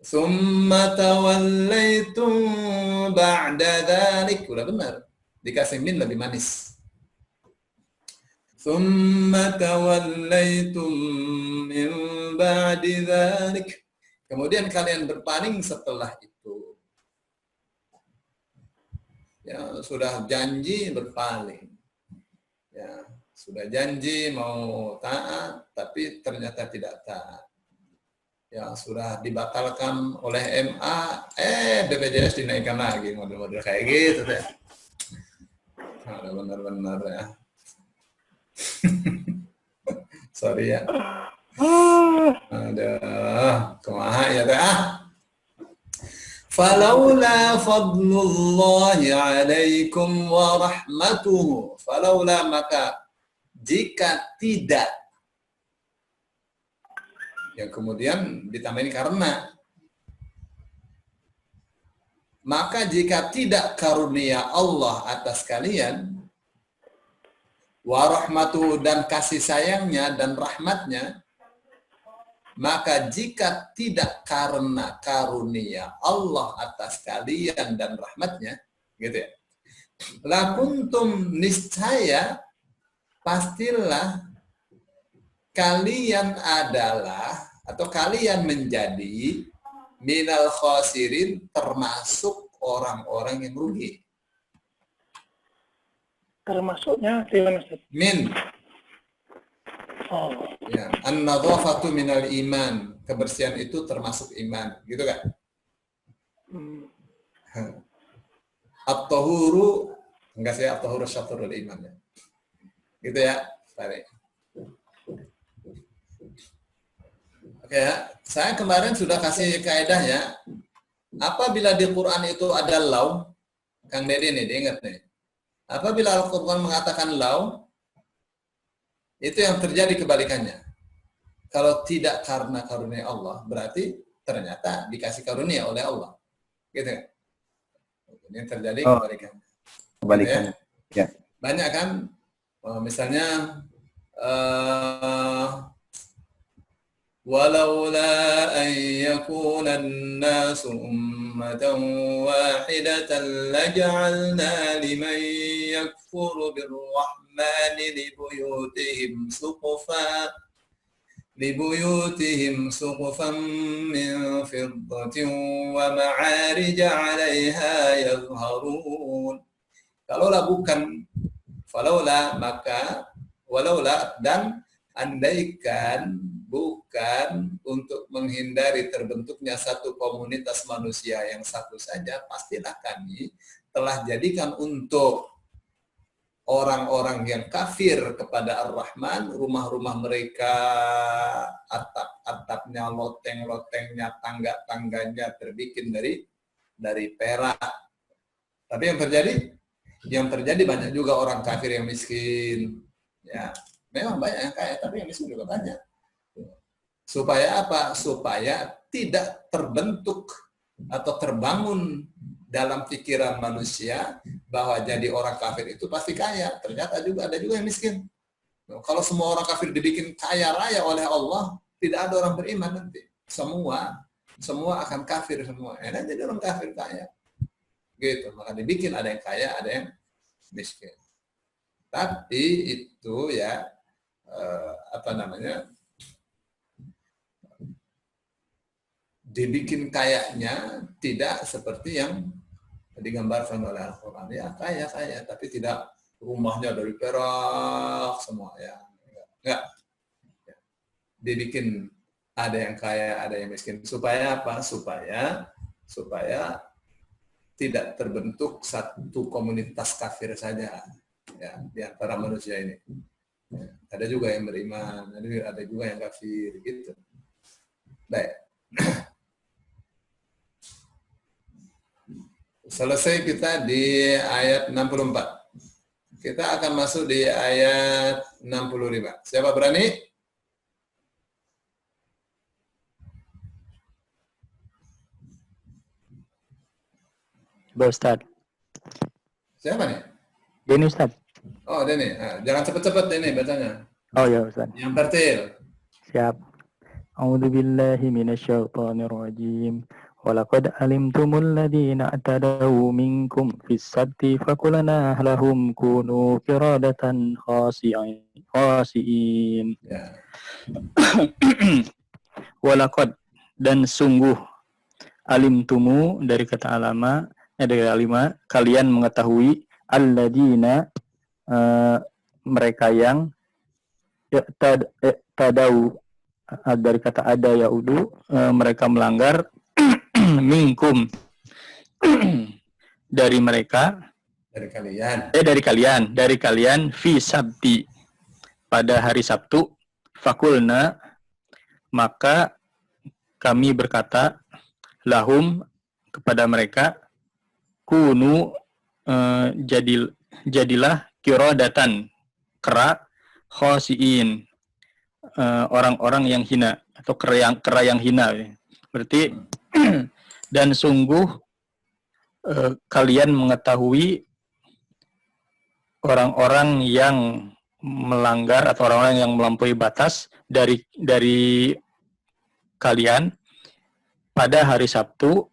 Summa tawallaitum ba'da dzalik, udah benar. Dikasih min lebih manis. Summa tawallaitum min ba'di dzalik. Kemudian kalian berpaling setelah itu. Ya, sudah janji berpaling. Ya, sudah janji mau taat tapi ternyata tidak taat. Ya, sudah dibatalkan oleh MA, BPJS dinaikkan lagi, model-model kayak gitu deh. Ada benar-benar ya. Sorry ya. Ada kumaha ya teh. Falaula fadlullahi alaikum wa rahmatuhu. Falaula, maka jika tidak, yang kemudian ditambahin karena, maka jika tidak karunia Allah atas kalian, wa rahmatuhu, dan kasih sayangnya dan rahmatnya, maka jika tidak karena karunia Allah atas kalian dan rahmatnya, gitu ya, lakuntum, niscaya pastilah kalian adalah atau kalian menjadi minal khasirin, termasuk orang-orang yang rugi. Termasuknya gimana Ustaz? Min. Oh. Ya, an-nadhafatu minal iman, kebersihan itu termasuk iman, gitu kan? At-tahuru, enggak, saya at-tahuru syatrul iman ya. Gitu ya, tarik. Oke ya, saya kemarin sudah kasih kaidah ya. Apabila di Quran itu ada law, Kang Dede nih, diingat nih. Apabila Al-Quran mengatakan law, itu yang terjadi kebalikannya. Kalau tidak karena karunia Allah, berarti ternyata dikasih karunia oleh Allah. Gitu kan? Ini yang terjadi kebalikannya. Kebalikannya. Ya. Banyak kan, misalnya, walaula an yakuna an-nasu ummatan wahidatan laja'alna liman yakfuru birrahmani libuyutihim suqufan min fiddatin wa ma'arija 'alaiha yazharun. Kalaulah bukan falaula, maka walaula, dan andaikan bukan untuk menghindari terbentuknya satu komunitas manusia yang satu saja, pastilah kami telah jadikan untuk orang-orang yang kafir kepada Ar-Rahman, rumah-rumah mereka, atap-atapnya, loteng-lotengnya, tangga-tangganya terbikin dari perak. Tapi yang terjadi banyak juga orang kafir yang miskin. Ya, memang banyak yang kaya, tapi yang miskin juga banyak. Supaya apa? Supaya tidak terbentuk atau terbangun dalam pikiran manusia bahwa jadi orang kafir itu pasti kaya. Ternyata juga ada juga yang miskin. Kalau semua orang kafir dibikin kaya raya oleh Allah, tidak ada orang beriman nanti. Semua akan kafir semua. Enak jadi orang kafir kaya. Gitu. Maka dibikin ada yang kaya, ada yang miskin. Tapi itu ya dibikin kayaknya tidak seperti yang digambarkan oleh Al-Quran. Ya kaya, tapi tidak rumahnya dari perak semua ya. Enggak. dibikin ada yang kaya, ada yang miskin. Supaya apa? Supaya tidak terbentuk satu komunitas kafir saja ya di antara manusia ini. Ya, ada juga yang beriman, ada juga yang kafir gitu. Baik. Selesai kita di ayat 64. Kita akan masuk di ayat 65. Siapa berani? Ustaz. Siapa nih? Denny Ustaz. Oh, Denny. Nah, jangan cepet-cepet Denny bacanya. Oh ya Ustaz. Yang tertil. Siap. A'udzu billahi minasyaitonir rajim. Walaqad alimtumul ladzina atadaw minkum fis sabti faqulna lahum kunu qiradatan khasi'in. Ya. Walaqad dan sungguh alimtumu dari kata dari alima kalian mengetahui alladzina mereka yang tadau dari kata ada yaudu mereka melanggar minkum dari mereka dari kalian fi sabti pada hari Sabtu fakulna maka kami berkata lahum kepada mereka kunu jadilah kirodatan kera khosiin orang-orang yang hina atau kera yang hina berarti dan sungguh kalian mengetahui orang-orang yang melanggar atau orang-orang yang melampaui batas dari kalian pada hari Sabtu,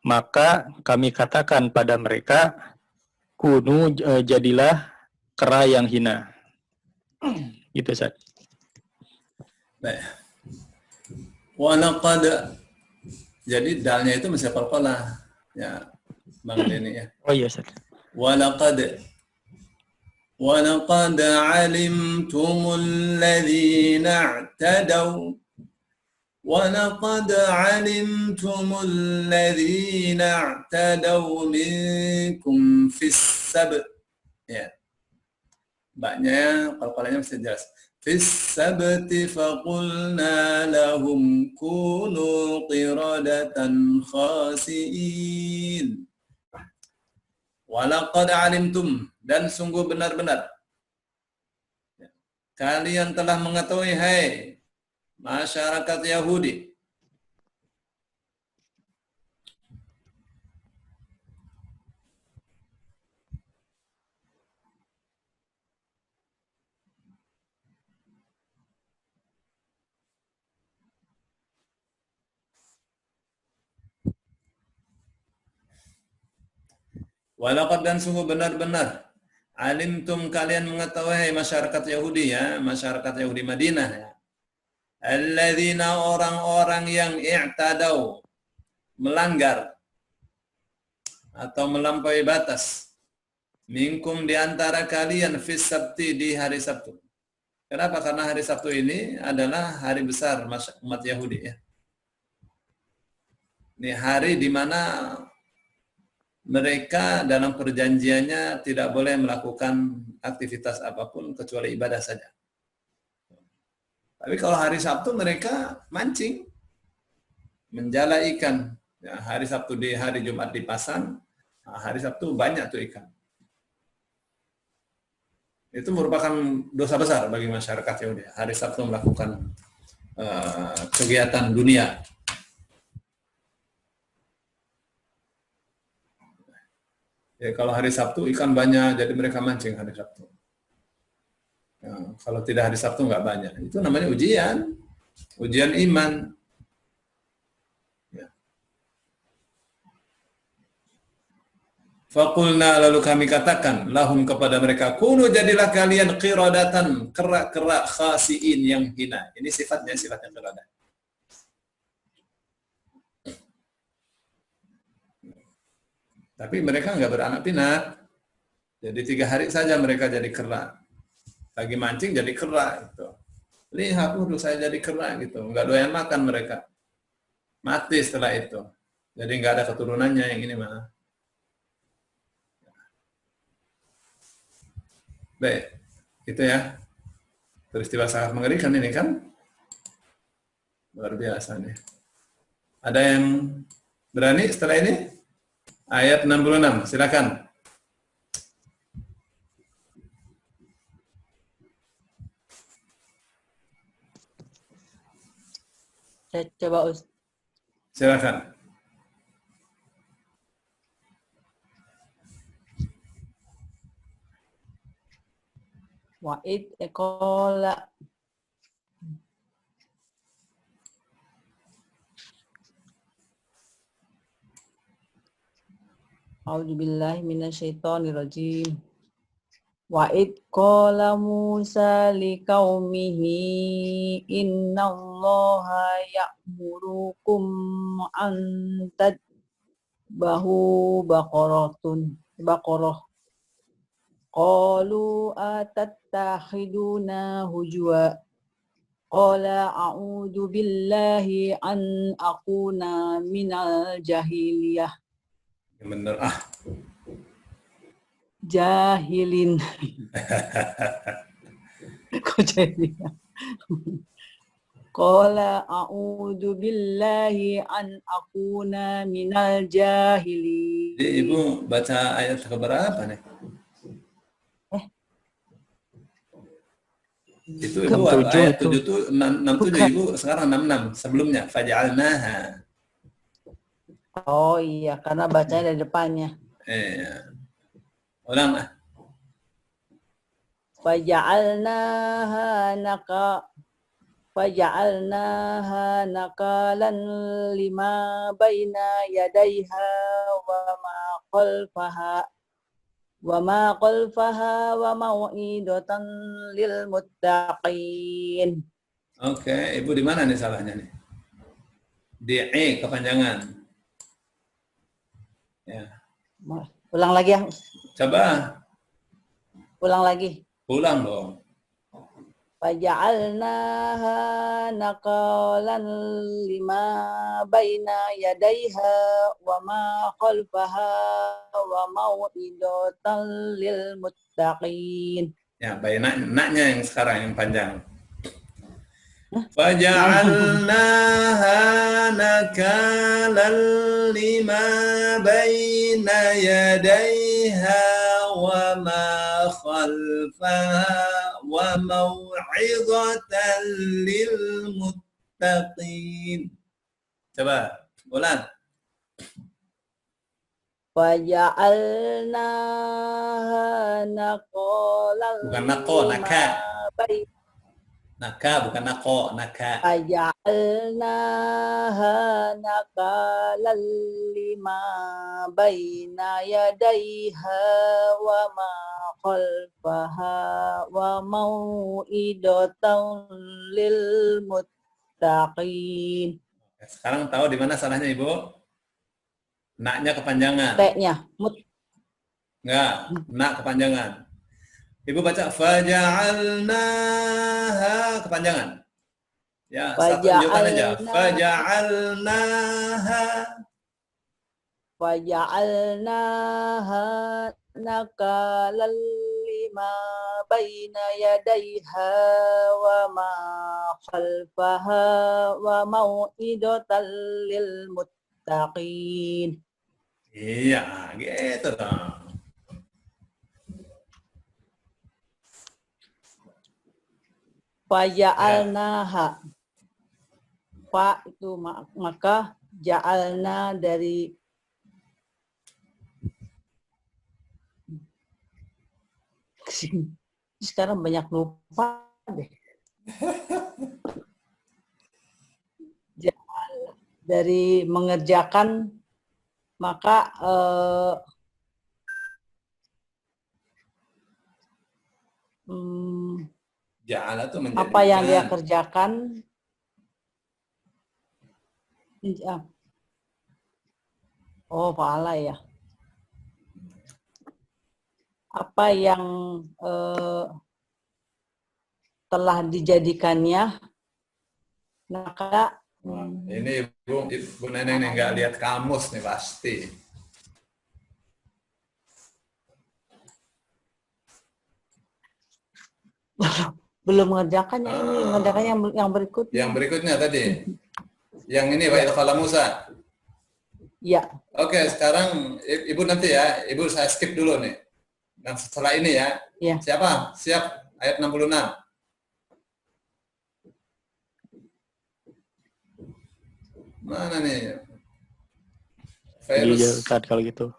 maka kami katakan pada mereka, kunu jadilah kera yang hina. Gitu, Ustaz. Baik. Walaqad, jadi dalnya itu mesti qalqalah. Ya, Bang Denny ya. Oh iya, Ustaz. Walaqad alimtumul ladzina i'tadaw ولقد علمتم الذين اعتدوا منكم في السبت ya baknya qalqalahnya mesti jelas fi sabti faqulna lahum kunu qiradatan khasiin walaqad alimtum dan sungguh benar-benar kalian telah mengetahui hai masyarakat Yahudi walaqad dan sungguh benar-benar alimtum kalian mengetahui masyarakat Yahudi ya masyarakat Yahudi Madinah ya alladzina orang-orang yang i'tadau melanggar atau melampaui batas minkum di antara kalian fis sabti di hari Sabtu. Kenapa? Karena hari Sabtu ini adalah hari besar umat Yahudi ya. Ini hari di mana mereka dalam perjanjiannya tidak boleh melakukan aktivitas apapun kecuali ibadah saja. Tapi kalau hari Sabtu mereka mancing, menjala ikan. Ya, hari Sabtu di hari Jumat dipasang, hari Sabtu banyak tuh ikan. Itu merupakan dosa besar bagi masyarakat Yahudi. Hari Sabtu melakukan kegiatan dunia. Ya, kalau hari Sabtu ikan banyak, jadi mereka mancing hari Sabtu. Ya, kalau tidak hari Sabtu nggak banyak. Itu namanya ujian iman. Ya. Fakulna lalu kami katakan lahum kepada mereka kunu jadilah kalian qiradatan kera-kera khasiin yang hina. Ini sifatnya qiradah. Tapi mereka nggak beranak pinak. Jadi 3 hari saja mereka jadi kera. Lagi mancing jadi kera itu. Lihat, saya jadi kera gitu. Nggak doyan makan mereka. Mati setelah itu. Jadi nggak ada keturunannya yang ini mah. Baik, itu ya. Peristiwa sangat mengerikan ini kan. Luar biasa nih. Ada yang berani setelah ini? Ayat 66, silakan. Saya coba Silakan. Wa'id ekola. A'udzubillahi minasyaitonirrajim. Wa'id qala Musa liqaumihi innallaha ya'murukum an tadbahu baqarah. Qalu atattakhiduna hujwa. Qala a'udzu billahi an akuna minal jahiliyah. Bener Jahilin. Kok jahiliyah? Qala a'udzu billahi an akuna minal jahilin. Jadi Ibu baca ayat keberapa nih? Itu Ibu ayat 7 itu 67, Ibu sekarang 66 sebelumnya faj'alnaha. Oh iya, karena bacanya dari depannya. Ulang. Faja'alnaha nakalan lima baina yadayha wa ma khalfaha wa mau'idatan lil muttaqin. Oke, Ibu di mana nih salahnya nih? Di kepanjangan. Ya. Ulang lagi ya. Coba. Ulang lagi. Ulang dong. Faja'alnaha nakalan lima baina yadayha wa ma khalfaha wa mau'idatan lil muttaqin. Ya, baik naknya yang sekarang yang panjang. Faja'alnaha nakalan lima baina yadayha wa ma khalfaha wa mau'izatan lil muttaqin. Coba, ulang. Faja'alnaha nakalan Bukan nako, naka. Naka bukan nako, naka. Faja'alnaha nakalan lima baina yadayha wa ma khalfaha wa mau'idatan lil muttaqin. Sekarang tahu di mana salahnya Ibu? Naknya kepanjangan. T-nya. Enggak, nak kepanjangan. Ibu baca faja'alnaha kepanjangan. Ya, satu tunjukkan aja. Faja'alnaha nakalan lima baina yadayha wa ma khalfaha wa mau'idatan lil muttaqin. Iya, gitu dong. Faja'alnaha. Fa itu maka ja'alna dari sekarang banyak lupa deh. Dari mengerjakan maka Ja'ala itu menjadikan. apa yang dia kerjakan pahala ya. Apa yang telah dijadikannya nakala. Wah, ini ibu Neneng nih nggak lihat kamus nih pasti. Belum mengerjakannya ini, mengerjakannya yang berikutnya. Yang berikutnya tadi. Yang ini Pak Ilkhala Musa. Ya, Oke, sekarang Ibu nanti ya. Ibu saya skip dulu nih. Dan setelah ini ya. ya. Siapa? Siap. Ayat 66. Mana nih? Virus. Iya, Ustaz kalau gitu.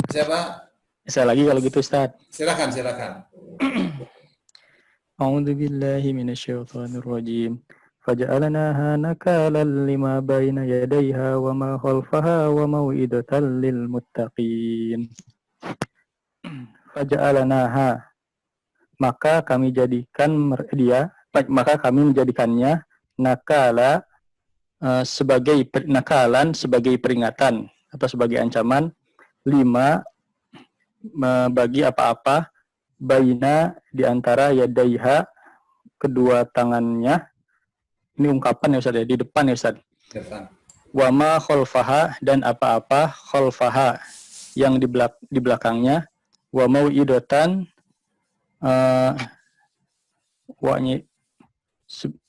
Siapa? Saya lagi kalau gitu, Ustaz. Silakan, silakan. A'udzu billahi minasyaitonir rajim. Faja'alnaha nakalan lima baina yadayha wa ma khalfaha wa mau'idatan lil muttaqin. Faja'alnaha, maka kami jadikan dia, maka kami menjadikannya nakala sebagai nakalan, sebagai peringatan atau sebagai ancaman, lima bagi apa-apa baina di antara yadaiha kedua tangannya. Ini ungkapan ya Ustaz ya, di depan ya Ustaz. Depan. Wa ma khalfaha, dan apa-apa khalfaha yang di belakangnya. Wa mau'idatan wa-nya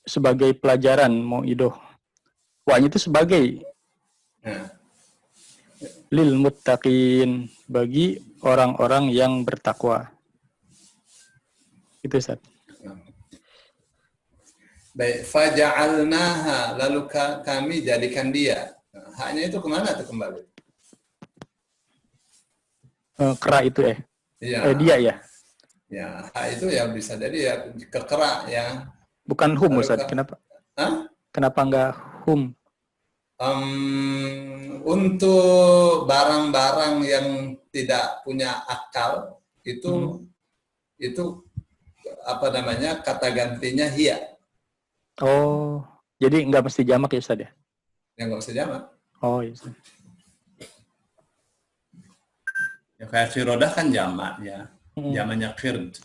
sebagai pelajaran, mau'idoh. Wa-nya itu sebagai lil muttaqin, bagi orang-orang yang bertakwa. Itu Ustaz. Baik, faja'alnaha, lalu kami jadikan dia. Haknya itu kemana tuh kembali? Kera itu Iya. dia ya. Ya, hak itu ya bisa jadi ya ke kera ya. Bukan hum Lalu Ustaz. Kenapa? Hah? Kenapa enggak hum? Untuk barang-barang yang tidak punya akal itu apa namanya, kata gantinya hiya. Oh, jadi enggak mesti jamak ya Ustaz ya? Yang nggak usah jamak. Oh iya Ustaz. Ya, kayak khirodah kan jamak ya. Jamaknya khird.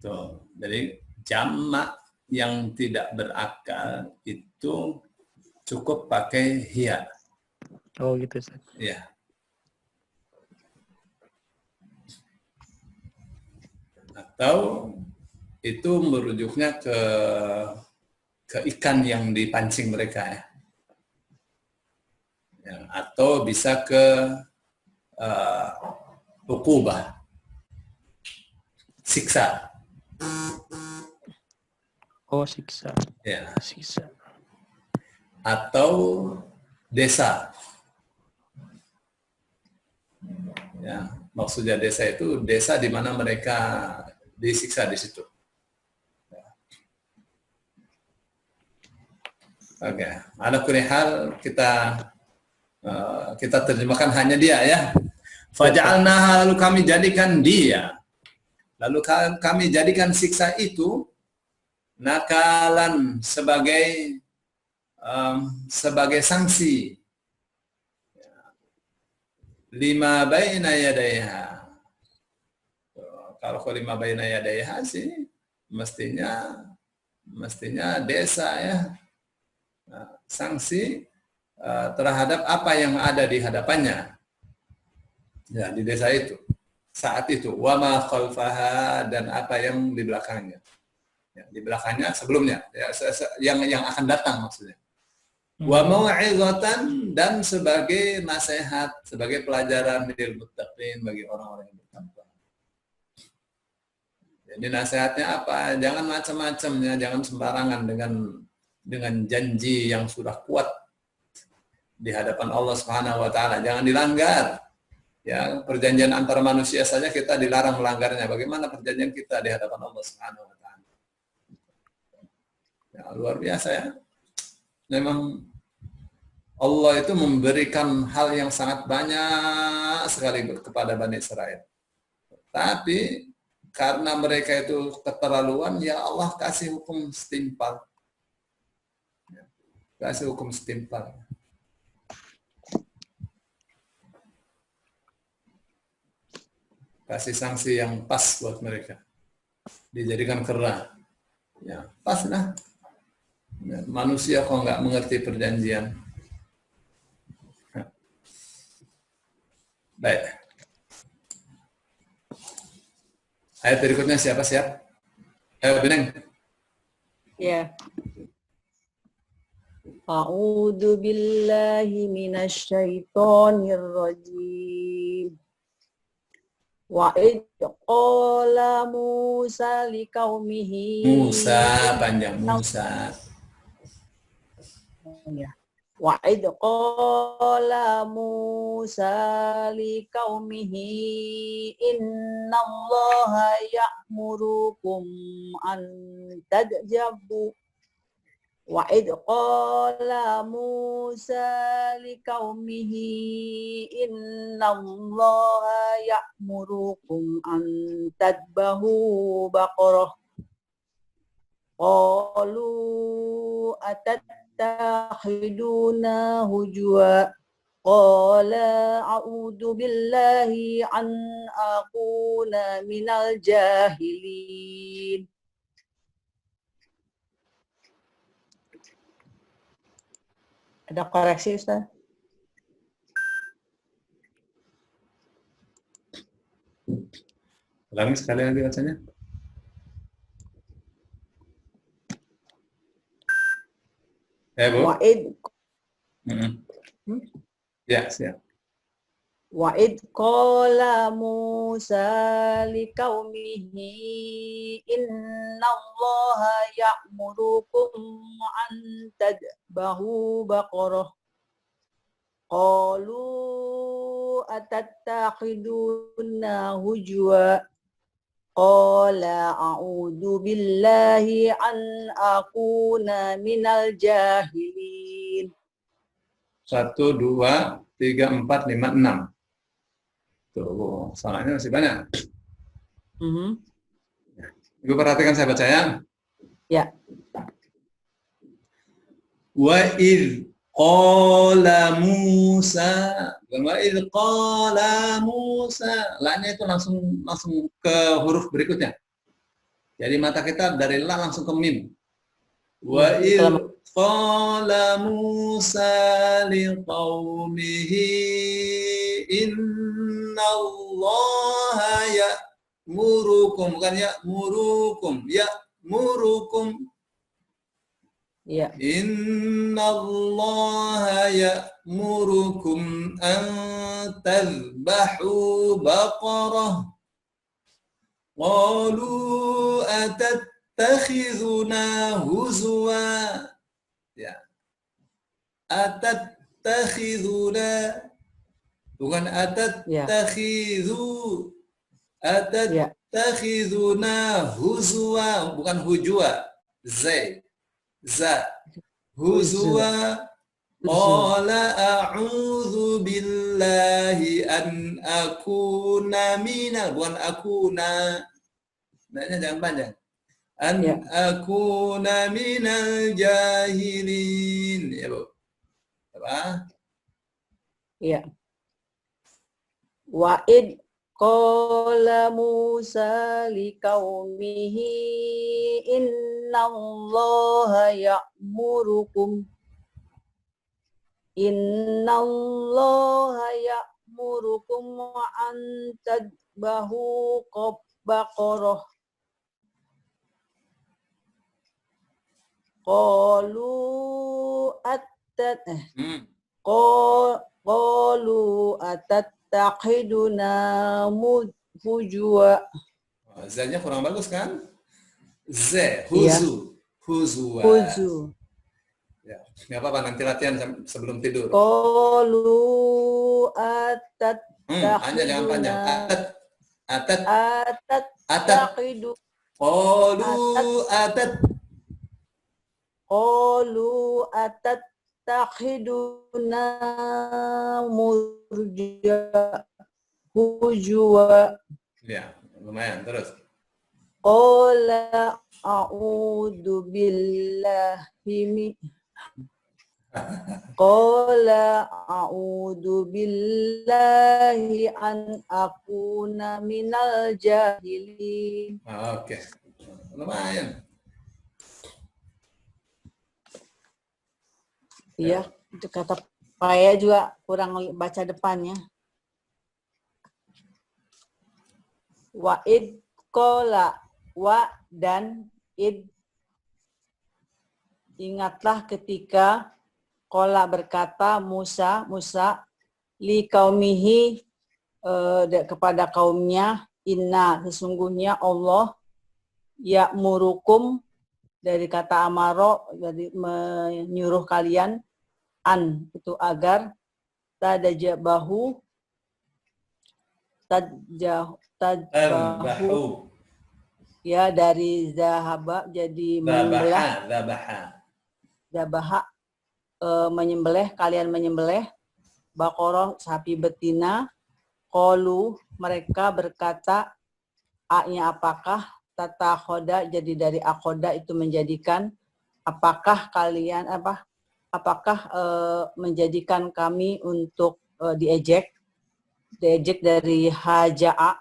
Tuh. Jadi jamak yang tidak berakal itu cukup pakai hiya. Oh gitu Ustaz. Ya. Atau itu merujuknya ke ikan yang dipancing mereka ya. Ya, atau bisa ke uqubah, siksa. Oh siksa. Ya. Siksa. Atau desa. Ya, maksudnya desa itu desa di mana mereka disiksa di situ. Oke, ala kulli hal kita terjemahkan hanya dia ya. Faja'alnaha, lalu kami jadikan dia. Lalu kami jadikan siksa itu nakalan sebagai sanksi. Lima baina yadaiha. Kalau lima baina yadaiha sih mestinya desa ya. Sanksi terhadap apa yang ada di hadapannya. Ya, di desa itu. Saat itu, wa ma khalfaha, dan apa yang di belakangnya. Ya, di belakangnya sebelumnya, ya, yang akan datang maksudnya. Wa mau'izatan, dan sebagai nasihat, sebagai pelajaran lil muttaqin, bagi orang-orang yang bertakwa. Jadi nasihatnya apa? Jangan macam-macam ya, jangan sembarangan dengan janji yang sudah kuat di hadapan Allah Subhanahu wa taala. Jangan dilanggar. Ya, perjanjian antara manusia saja kita dilarang melanggarnya. Bagaimana perjanjian kita di hadapan Allah Subhanahu wa taala? Ya, luar biasa ya. Memang Allah itu memberikan hal yang sangat banyak sekali kepada Bani Israel. Tapi karena mereka itu keterlaluan, ya Allah kasih hukum setimpal. Kasih hukum setimpal. Kasih sanksi yang pas buat mereka. Dijadikan kera. Ya, pas lah. Manusia kok nggak mengerti perjanjian. Baik. Ayat berikutnya siapa siap? Ayo Beneng. Ya. A'udzu billahi minasyaitonir rajim. Wa id qala Musa liqaumihi Musa, panjang Musa. Ya. Wa id qala Musa liqaumihi innallaha ya'murukum an tadjabu wa id qala Musa liqaumihi innallaha ya'murukum an tadbahu baqarah qalu atattakhiduna hujwa qala a'udzu billahi an aquna minal jahilin. Ada koreksi, Ustaz? Ulangi sekali lagi bacanya. Bu. Wa'id Ya, siap. Wa'id qala Musa liqaumihi innallaha ya'murukum an tadbahu baqarah qalu atattakhiduna hujwa qala a'udzu billahi an akuna minal jahilin. 1, 2, 3, 4, 5, 6. Tuh, salahnya masih banyak. Ibu perhatikan saya baca ya. Ya. Wa idh qala Musa. Bukan wa idh qala Musa. La-nya itu langsung ke huruf berikutnya. Jadi mata kita dari la langsung ke mim. Wa idh qala Musa liqaumihi innallaha ya'murukum, bukan ya'murukum, ya'murukum. Ya. Innallaha ya'murukum an tadhbahu baqarah. Qalu atattakhidhuna huzwa. Ya. Atattakhidhuna, bukan atattakhidhu. Atattakhidhuna huzwa, bukan hujwa. Za. Huzwa. Qala a'udzu billahi an akuna minal, bukan akuna. Nah, jangan panjang. An akuna minal jahilin. Ya, Bu. Apa? Ya. Wa id qala Musa liqaumihi innallaha ya'murukum an tadbahu baqarah qalu atattakhiduna hujwa. Z-nya kurang bagus kan? Z, huzu. Huzwa. Huzu. Ya, nggak apa-apa, nanti latihan sebelum tidur. Qalu Hanya jangan panjang. atattakhiduna Qalu atattakhiduna hujwa. Ya, lumayan. Terus. Qala a'udzu billahi an akuna minal jahilin. Oke. Lumayan. Iya, itu kata Paya juga kurang baca depannya. Wa id kola, wa dan id. Ingatlah ketika kola berkata Musa li kaumihi kepada kaumnya, inna sesungguhnya Allah ya'murukum dari kata amaro, dari menyuruh kalian an itu agar tadjabahu ya dari zahaba jadi menyembelih zabaha menyembelih, kalian menyembelih bakoroh sapi betina. Qalu mereka berkata, a-nya apakah, tata khoda jadi dari akhoda itu menjadikan, apakah kalian apakah menjadikan kami untuk diejek dari haja'a.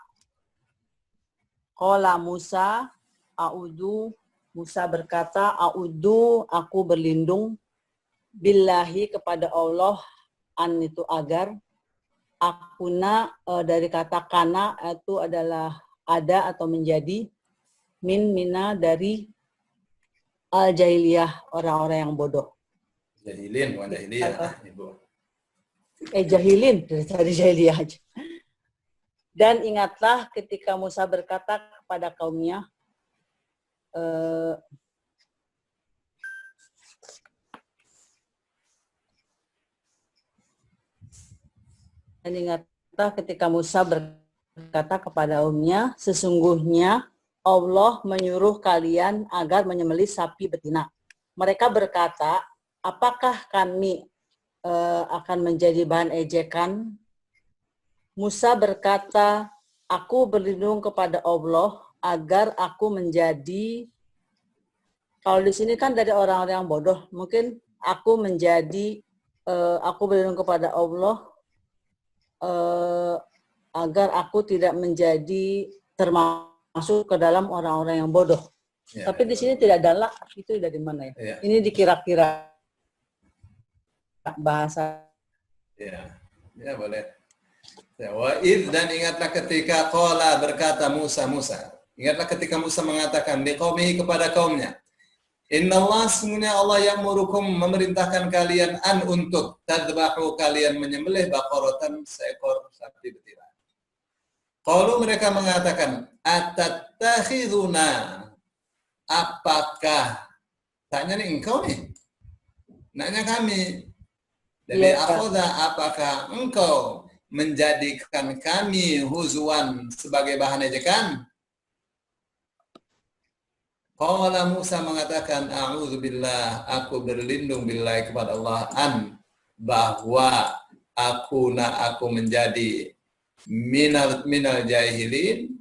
Qala Musa a'udhu, Musa berkata a'udhu, aku berlindung billahi kepada Allah, an itu agar, akuna dari kata kana itu adalah ada atau menjadi, mina dari al-jahiliyah orang-orang yang bodoh. Jahilin, bukan jahiliyah, Ibu. Jahilin, dari jahiliyah aja. Dan ingatlah ketika Musa berkata kepada kaumnya, dan ingatlah ketika Musa berkata kepada kaumnya, sesungguhnya Allah menyuruh kalian agar menyembelih sapi betina. Mereka berkata, apakah kami akan menjadi bahan ejekan? Musa berkata, aku berlindung kepada Allah agar aku menjadi, kalau di sini kan dari orang-orang yang bodoh, mungkin aku menjadi, aku berlindung kepada Allah agar aku tidak menjadi termasuk ke dalam orang-orang yang bodoh. Ya, tapi di sini tidak ada lah, itu dari mana ya? Ya. Ini dikira-kira bahasa. Ya boleh. Ya, wa'id dan ingatlah ketika qala berkata Musa. Ingatlah ketika Musa mengatakan liqaumihi kepada kaumnya. Innallaha sesungguhnya Allah yang murukum memerintahkan kalian an untuk tadbahu kalian menyembelih baqaratan seekor sapi betina. Qalu mereka mengatakan atattakhiduna, apakah, tanya nih engkau nih, nanya kami. Jadi akhoda, apakah engkau menjadikan kami huzwan sebagai bahan ejekan? Qala Musa mengatakan, a'udzubillah, aku berlindung billahi kepada Allah, an, bahwa aku menjadi minal jahilin,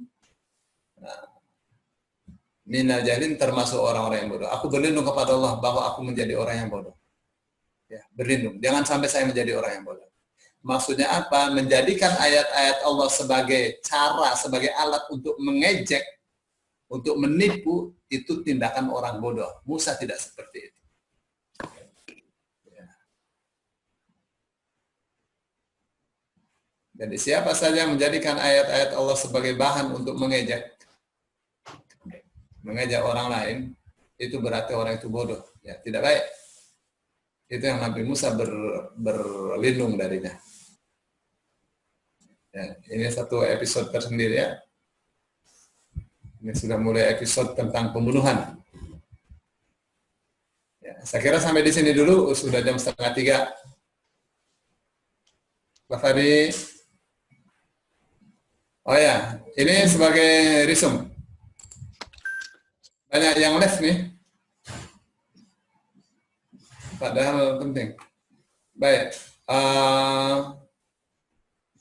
minal jahilin termasuk orang-orang yang bodoh. Aku berlindung kepada Allah bahwa aku menjadi orang yang bodoh. Ya, berlindung, jangan sampai saya menjadi orang yang bodoh. Maksudnya apa? Menjadikan ayat-ayat Allah sebagai cara, sebagai alat untuk mengejek, untuk menipu, itu tindakan orang bodoh. Musa tidak seperti itu. Jadi siapa saja yang menjadikan ayat-ayat Allah sebagai bahan untuk mengejek orang lain, itu berarti orang itu bodoh. Ya, tidak baik. Itu yang Nabi Musa berlindung darinya. Ya, ini satu episode tersendiri ya. Ini sudah mulai episode tentang pembunuhan. Ya, saya kira sampai di sini dulu, sudah jam 2:30. Pak Fadi. Oh ya, ini sebagai resume. Banyak yang left nih. Padahal penting. Baik.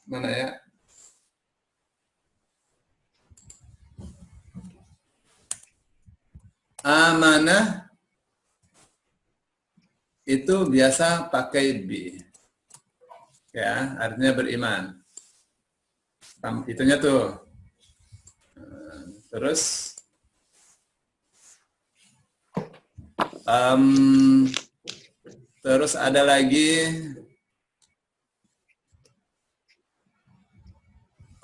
Mana ya? Amanah itu biasa pakai bi. Ya, artinya beriman. Itunya tuh. Terus Terus ada lagi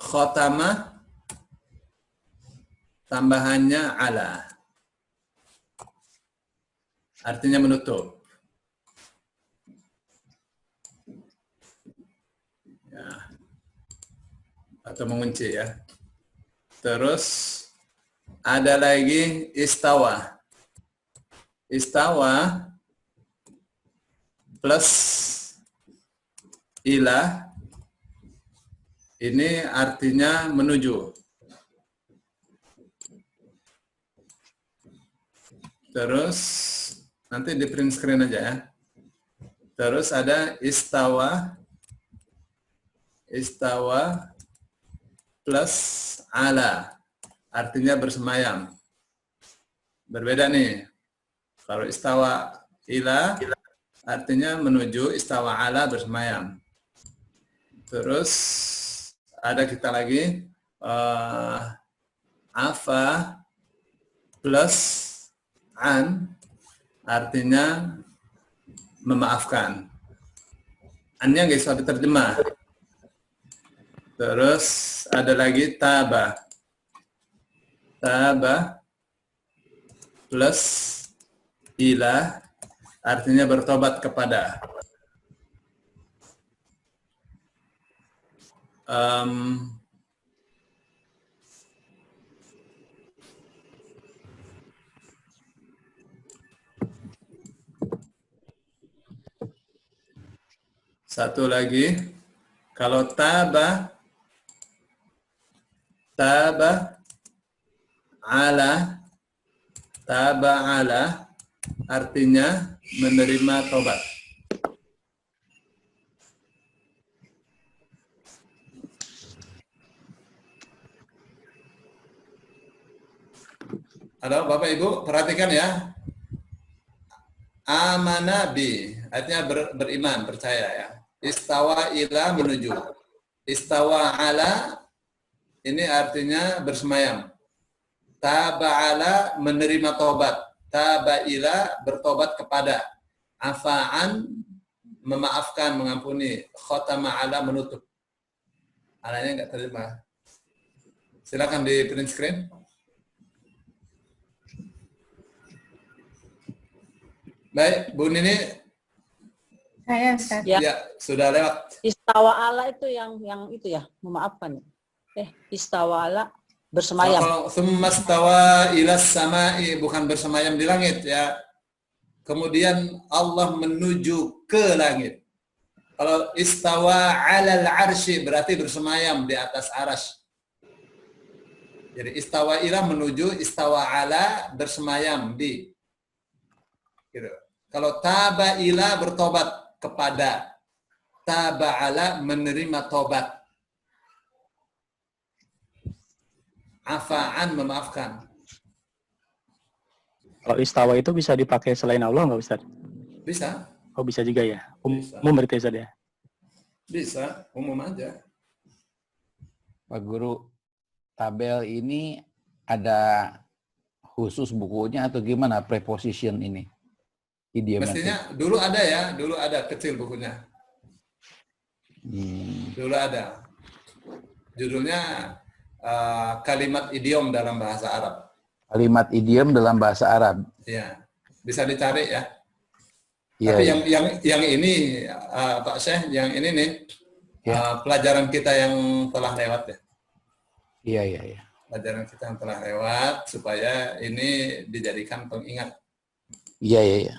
khotama, tambahannya ala. Artinya menutup. Ya. Atau mengunci ya. Terus ada lagi istawa. Istawa plus ila ini artinya menuju. Terus nanti di print screen aja ya. Terus ada istawa. Istawa plus ala. Artinya bersemayam. Berbeda nih. Kalau istawa ila artinya menuju, istawa ala bersemayam. Terus ada kita lagi afa plus an artinya memaafkan. Annya nggak bisa diterjemah. Terus ada lagi taba. Taba plus ila artinya bertobat kepada. Satu lagi, kalau taba ala artinya menerima tobat. Halo Bapak Ibu, perhatikan ya. Amana bi, artinya beriman, percaya ya. Istawa ila menuju. Istawa ala, ini artinya bersemayam. Taba ala menerima tobat. Taba ila bertobat kepada. Afaan memaafkan, mengampuni. Khotama ala menutup. Alanya enggak terjemah. Silakan di print screen. Baik, Bu Nini. Saya, Ustaz. Ya, sudah lewat. Istawa ala itu yang itu ya, memaafkan. Istawa ala bersemayam. Kalau summastawa ilas sama'i, bukan bersemayam di langit ya. Kemudian Allah menuju ke langit. Kalau istawa alal arsy berarti bersemayam di atas arsy. Jadi istawa ila menuju, istawa ala bersemayam di. Gitu. Kalau taba ila bertobat kepada, taba ala menerima tobat. Afaan memaafkan. Kalau istawa itu bisa dipakai selain Allah nggak Ustaz? Bisa. Oh bisa juga ya? Bisa. Umum berarti Ustaz ya? Bisa, umum aja. Pak Guru, tabel ini ada khusus bukunya atau gimana preposition ini? Mestinya dulu ada ya, dulu ada kecil bukunya. Dulu ada. Judulnya kalimat idiom dalam bahasa Arab. Kalimat idiom dalam bahasa Arab. Ya, bisa dicari ya. Ya, tapi ya. yang ini Pak Syekh, yang ini nih Ya. pelajaran kita yang telah lewat ya. Iya, iya, iya. Pelajaran kita yang telah lewat supaya ini dijadikan pengingat. Iya, iya, iya.